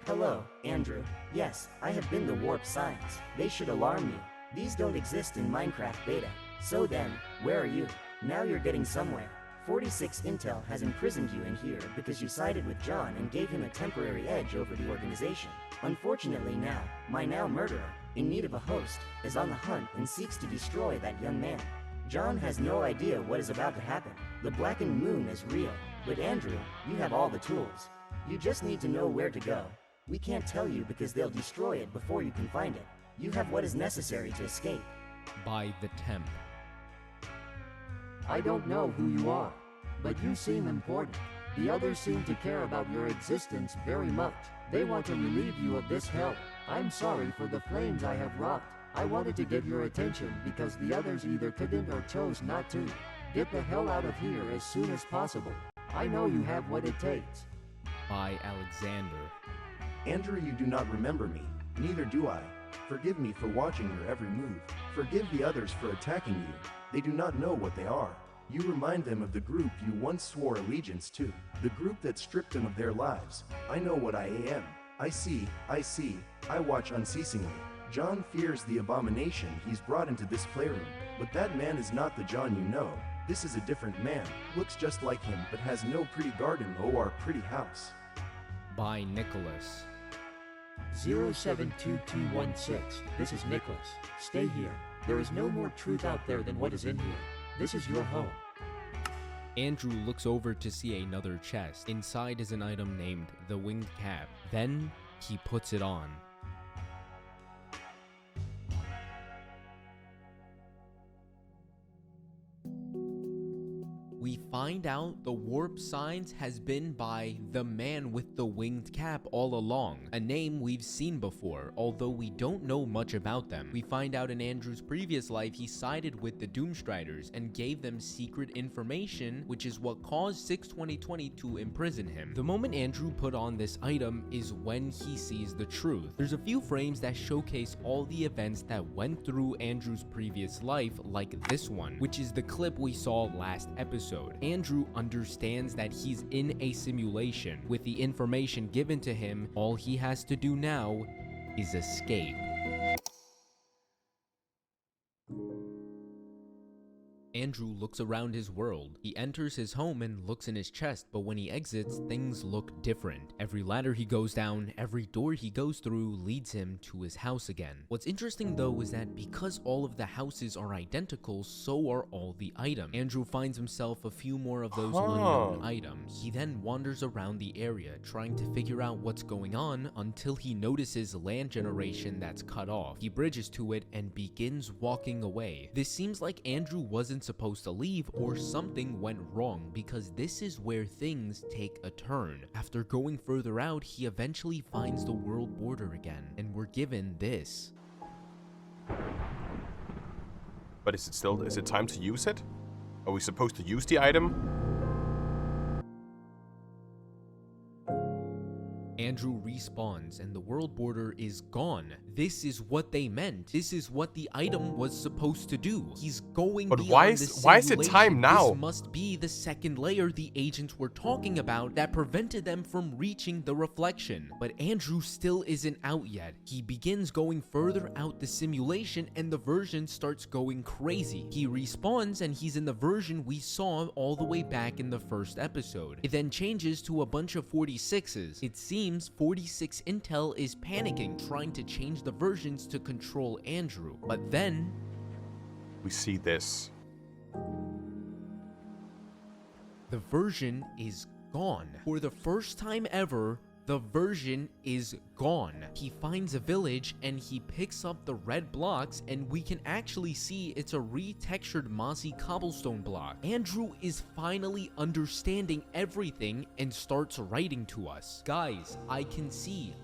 Hello, Andrew. Yes, I have been the warp signs. They should alarm you. These don't exist in Minecraft beta. So then, where are you? Now you're getting somewhere. 46 Intel has imprisoned you in here because you sided with John and gave him a temporary edge over the organization. Unfortunately now, my now murderer, in need of a host, is on the hunt and seeks to destroy that young man. John has no idea what is about to happen. The blackened moon is real. But Andrew, you have all the tools. You just need to know where to go. We can't tell you because they'll destroy it before you can find it. You have what is necessary to escape. By the temp. I don't know who you are, but you seem important. The others seem to care about your existence very much. They want to relieve you of this hell. I'm sorry for the flames I have wrought. I wanted to get your attention because the others either couldn't or chose not to. Get the hell out of here as soon as possible. I know you have what it takes. By Alexander. Andrew, you do not remember me. Neither do I. Forgive me for watching your every move. Forgive the others for attacking you. They do not know what they are. You remind them of the group you once swore allegiance to. The group that stripped them of their lives. I know what I am. I see. I watch unceasingly. John fears the abomination he's brought into this playroom. But that man is not the John you know. This is a different man. Looks just like him but has no pretty garden or pretty house. By Nicholas. 072216. This is Nicholas. Stay here. There is no more truth out there than what is in here. This is your home. Andrew looks over to see another chest. Inside is an item named the winged cap. Then he puts it on. We find out the warp signs has been by the man with the winged cap all along, a name we've seen before, although we don't know much about them. We find out in Andrew's previous life he sided with the Doomstriders and gave them secret information, which is what caused 6/20/20 to imprison him. The moment Andrew put on this item is when he sees the truth. There's a few frames that showcase all the events that went through Andrew's previous life, like this one, which is the clip we saw last episode. Andrew understands that he's in a simulation. With the information given to him, all he has to do now is escape. Andrew looks around his world. He enters his home and looks in his chest, but when he exits, things look different. Every ladder he goes down, every door he goes through leads him to his house again. What's interesting though is that because all of the houses are identical, so are all the items. Andrew finds himself a few more of those unknown items. He then wanders around the area, trying to figure out what's going on until he notices land generation that's cut off. He bridges to it and begins walking away. This seems like Andrew wasn't supposed to leave or something went wrong, because this is where things take a turn. After going further out, he eventually finds the world border again, and we're given this. But is it time to use it? Are we supposed to use the item? Andrew respawns and the world border is gone. This is what they meant. This is what the item was supposed to do. He's going But beyond why the is it time now? This must be the second layer the agents were talking about that prevented them from reaching the reflection. But Andrew still isn't out yet. He begins going further out the simulation and the version starts going crazy. He respawns and he's in the version we saw all the way back in the first episode. It then changes to a bunch of 46s. It seems 46 Intel is panicking, trying to change the versions to control Andrew. But then we see this. The version is gone. For the first time ever, the version is gone. He finds a village and he picks up the red blocks and we can actually see it's a retextured mossy cobblestone block. Andrew is finally understanding everything and starts writing to us. Guys, I can see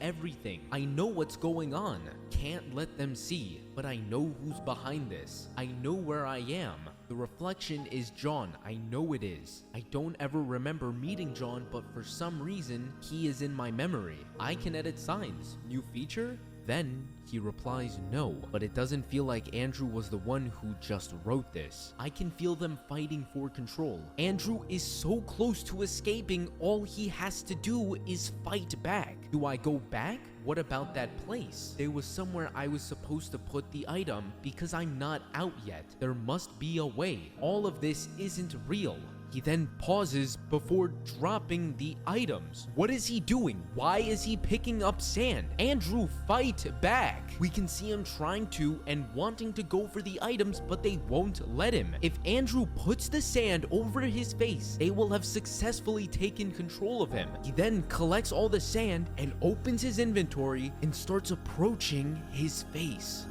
everything. I know what's going on. Can't let them see, but I know who's behind this. I know where I am. The reflection is John. I know it is. I don't ever remember meeting John, but for some reason, he is in my memory. I can edit signs. New feature? Then he replies no, but it doesn't feel like Andrew was the one who just wrote this. I can feel them fighting for control. Andrew is so close to escaping, all he has to do is fight back. Do I go back? What about that place? There was somewhere I was supposed to put the item because I'm not out yet. There must be a way. All of this isn't real. He then pauses before dropping the items. What is he doing? Why is he picking up sand? Andrew, fight back! We can see him trying to and wanting to go for the items, but they won't let him. If Andrew puts the sand over his face, they will have successfully taken control of him. He then collects all the sand and opens his inventory and starts approaching his face.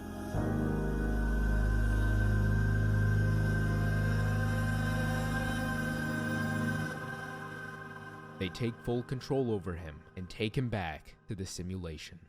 They take full control over him and take him back to the simulation.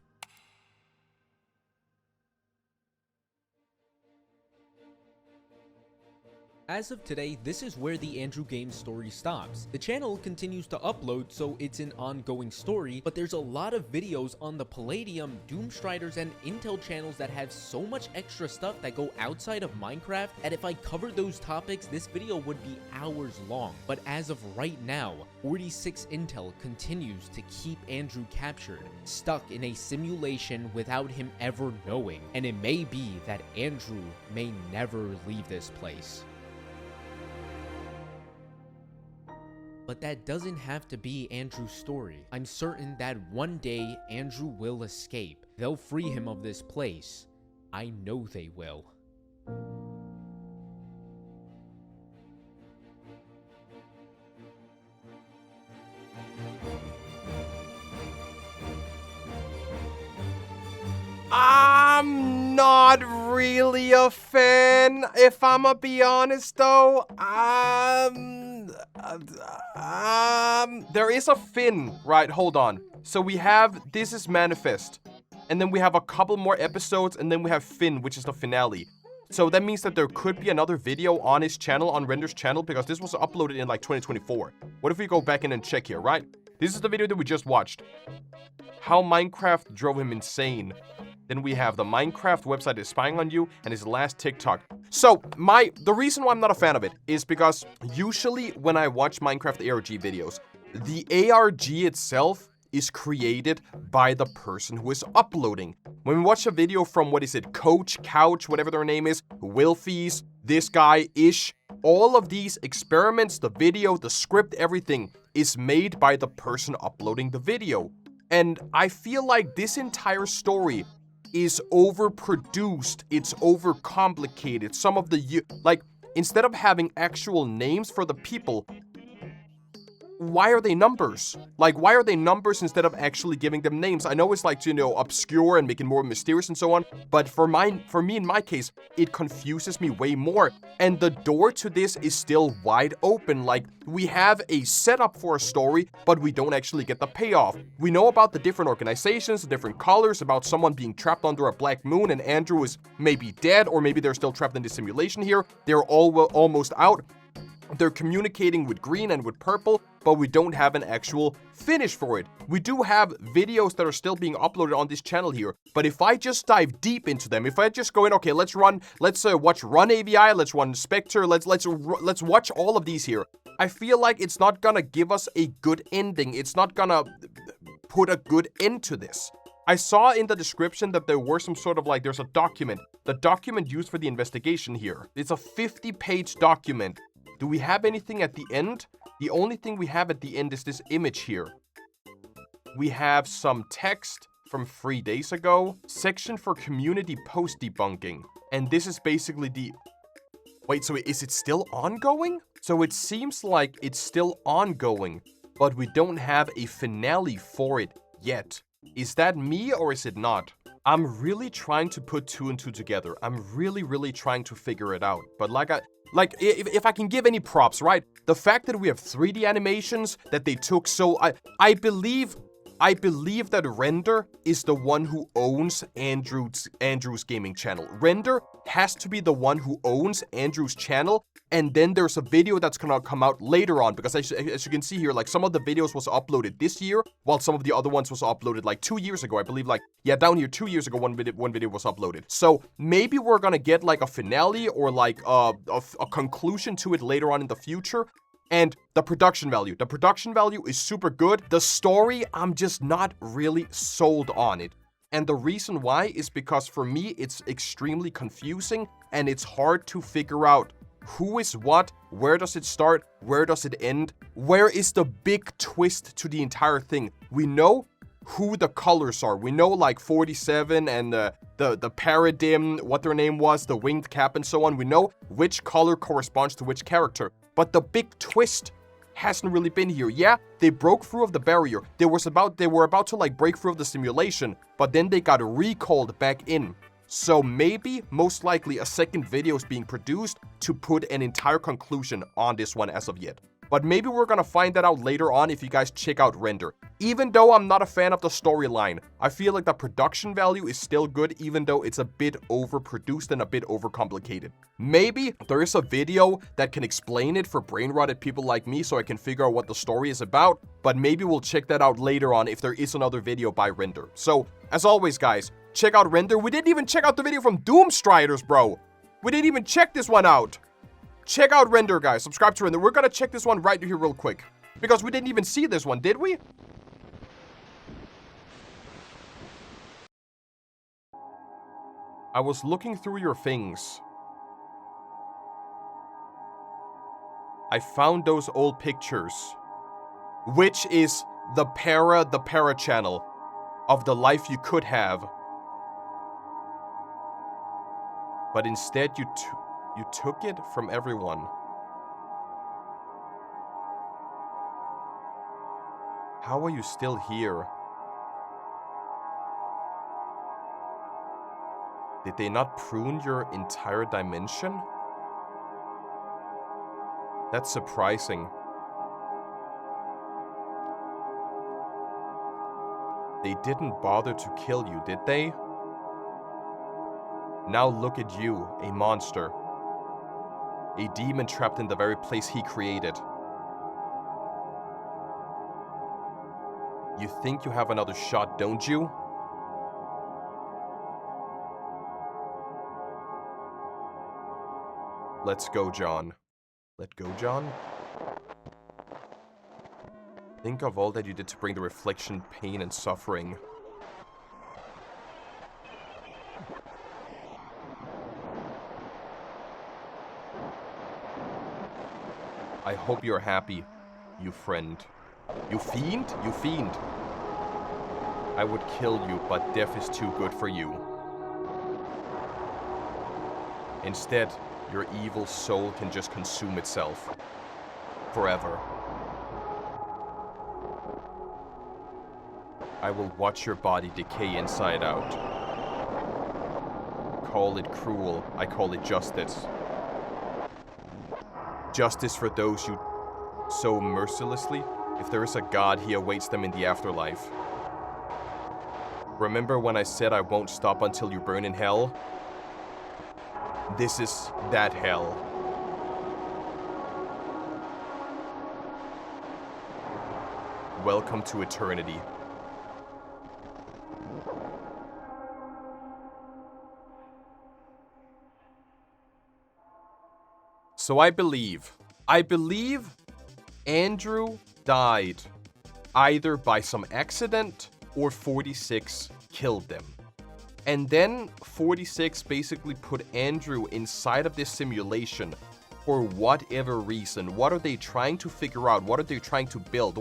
As of today, this is where the Andrew Games story stops. The channel continues to upload, so it's an ongoing story, but there's a lot of videos on the Palladium, Doomstriders, and Intel channels that have so much extra stuff that go outside of Minecraft that if I covered those topics, this video would be hours long. But as of right now, 46 Intel continues to keep Andrew captured, stuck in a simulation without him ever knowing, and it may be that Andrew may never leave this place. But that doesn't have to be Andrew's story. I'm certain that one day Andrew will escape. They'll free him of this place. I know they will. I'm not really a fan, if I'ma be honest though. There is a fin, right? Hold on. So we have, this is Manifest, and then we have a couple more episodes, and then we have Finn, which is the finale. So that means that there could be another video on his channel, on Render's channel, because this was uploaded in like 2024. What if we go back in and check here, right? This is the video that we just watched. How Minecraft drove him insane. Then we have the Minecraft website is spying on you, and his last TikTok. So, the reason why I'm not a fan of it is because usually when I watch Minecraft ARG videos, the ARG itself is created by the person who is uploading. When we watch a video from, what is it, Coach, Couch, whatever their name is, Wilfies, this guy, Ish, all of these experiments, the video, the script, everything is made by the person uploading the video. And I feel like this entire story is overproduced, it's overcomplicated. Some of the, like, instead of having actual names for the people, why are they numbers? Like, why are they numbers instead of actually giving them names? I know it's like, you know, obscure and making more mysterious and so on, but for me, in my case, it confuses me way more. And the door to this is still wide open. Like, we have a setup for a story, but we don't actually get the payoff. We know about the different organizations, the different colors, about someone being trapped under a black moon, and Andrew is maybe dead, or maybe they're still trapped in the simulation here. They're all almost out. They're communicating with green and with purple, but we don't have an actual finish for it. We do have videos that are still being uploaded on this channel here, but if I just dive deep into them, if I just go in, okay, let's watch Run AVI, let's run Spectre, let's watch all of these here. I feel like it's not gonna give us a good ending. It's not gonna put a good end to this. I saw in the description that there were some sort of like, there's a document. The document used for the investigation here. It's a 50-page document. Do we have anything at the end? The only thing we have at the end is this image here. We have some text from 3 days ago. Section for community post debunking. And this is basically the... Wait, so is it still ongoing? So it seems like it's still ongoing, but we don't have a finale for it yet. Is that me or is it not? I'm really trying to put two and two together. I'm really trying to figure it out. But if I can give any props, right? The fact that we have 3D animations that they took, so I believe I believe that Render is the one who owns Andrew's gaming channel. Render has to be the one who owns Andrew's channel. And then there's a video that's gonna come out later on, because as you can see here, like some of the videos was uploaded this year, while some of the other ones was uploaded like 2 years ago. I believe, like, yeah, down here 2 years ago, one video was uploaded. So maybe we're gonna get like a finale or like a conclusion to it later on in the future. And the production value is super good. The story, I'm just not really sold on it. And the reason why is because for me, it's extremely confusing and it's hard to figure out who is what, where does it start, where does it end, where is the big twist to the entire thing. We know who the colors are. We know like 47 and the paradigm, what their name was, the winged cap and so on. We know which color corresponds to which character. But the big twist hasn't really been here. Yeah, they broke through of the barrier. They were about to like break through of the simulation, but then they got recalled back in. So maybe, most likely, a second video is being produced to put an entire conclusion on this one as of yet. But maybe we're gonna find that out later on if you guys check out Render. Even though I'm not a fan of the storyline, I feel like the production value is still good, even though it's a bit overproduced and a bit overcomplicated. Maybe there is a video that can explain it for brain-rotted people like me so I can figure out what the story is about, but maybe we'll check that out later on if there is another video by Render. So, as always, guys, check out Render. We didn't even check out the video from Doomstriders, bro. We didn't even check this one out. Check out Render, guys. Subscribe to Render. We're gonna check this one right here real quick, because we didn't even see this one, did we? I was looking through your things. I found those old pictures, which is the para channel of the life you could have. But instead you took it from everyone. How are you still here? Did they not prune your entire dimension? That's surprising. They didn't bother to kill you, did they? Now look at you, a monster. A demon trapped in the very place he created. You think you have another shot, don't you? Let's go, John. Let go, John? Think of all that you did to bring the reflection, pain, and suffering. I hope you're happy, you friend. You fiend? You fiend. I would kill you, but death is too good for you. Instead, your evil soul can just consume itself. Forever. I will watch your body decay inside out. Call it cruel, I call it justice. Justice for those you so mercilessly. If there is a God, he awaits them in the afterlife. Remember when I said I won't stop until you burn in hell? This is that hell. Welcome to eternity. So I believe Andrew died either by some accident or 46 killed them. And then 46 basically put Andrew inside of this simulation for whatever reason. What are they trying to figure out? What are they trying to build?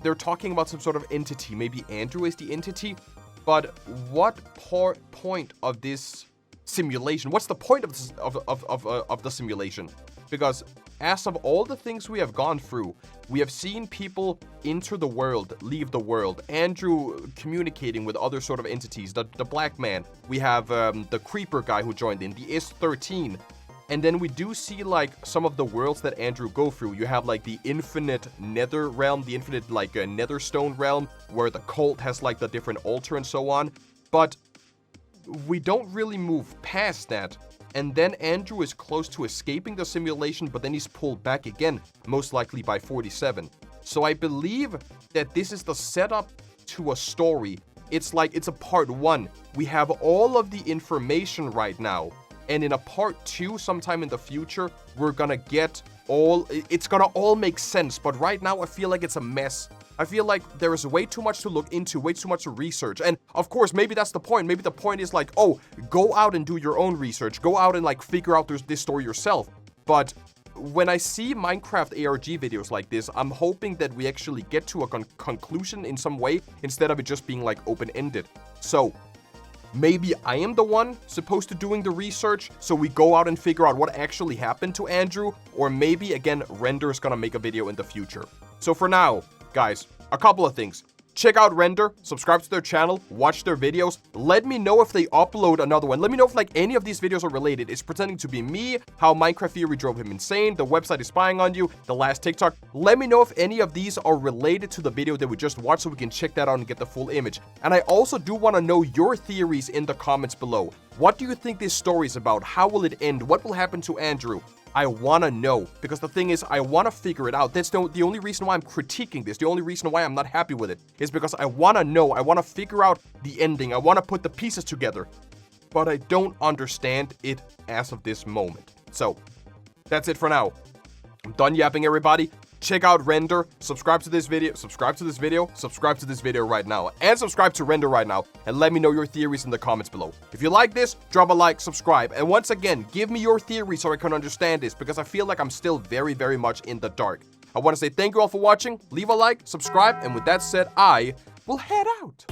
They're talking about some sort of entity. Maybe Andrew is the entity. But what point of this simulation? What's the point of the simulation? Because as of all the things we have gone through, we have seen people enter the world, leave the world. Andrew communicating with other sort of entities. The black man. We have the creeper guy who joined in. The IS-13. And then we do see like some of the worlds that Andrew go through. You have like the infinite Nether realm, the infinite like Nether stone realm, where the cult has like the different altar and so on. But we don't really move past that. And then Andrew is close to escaping the simulation, but then he's pulled back again, most likely by 47. So I believe that this is the setup to a story. It's like it's a part 1. We have all of the information right now. And in a part 2, sometime in the future, we're gonna get it's gonna all make sense. But right now, I feel like it's a mess. I feel like there is way too much to look into, way too much to research. And of course, maybe that's the point. Maybe the point is like, oh, go out and do your own research. Go out and like figure out this story yourself. But when I see Minecraft ARG videos like this, I'm hoping that we actually get to a conclusion in some way instead of it just being like open-ended. So maybe I am the one supposed to doing the research, so we go out and figure out what actually happened to Andrew, or maybe again, Render is gonna make a video in the future. So for now, guys, a couple of things. Check out Render, subscribe to their channel, watch their videos. Let me know if they upload another one. Let me know if like any of these videos are related. It's pretending to be me, how Minecraft Theory drove him insane, the website is spying on you, the last TikTok. Let me know if any of these are related to the video that we just watched so we can check that out and get the full image. And I also do want to know your theories in the comments below. What do you think this story is about? How will it end? What will happen to Andrew? I want to know, because the thing is, I want to figure it out. That's the only reason why I'm critiquing this. The only reason why I'm not happy with it is because I want to know. I want to figure out the ending. I want to put the pieces together, but I don't understand it as of this moment. So that's it for now. I'm done yapping, everybody. Check out Render, subscribe to this video right now, and subscribe to Render right now, and let me know your theories in the comments below. If you like this, drop a like, subscribe, and once again, give me your theories so I can understand this, because I feel like I'm still very, very much in the dark. I want to say thank you all for watching, leave a like, subscribe, and with that said, I will head out.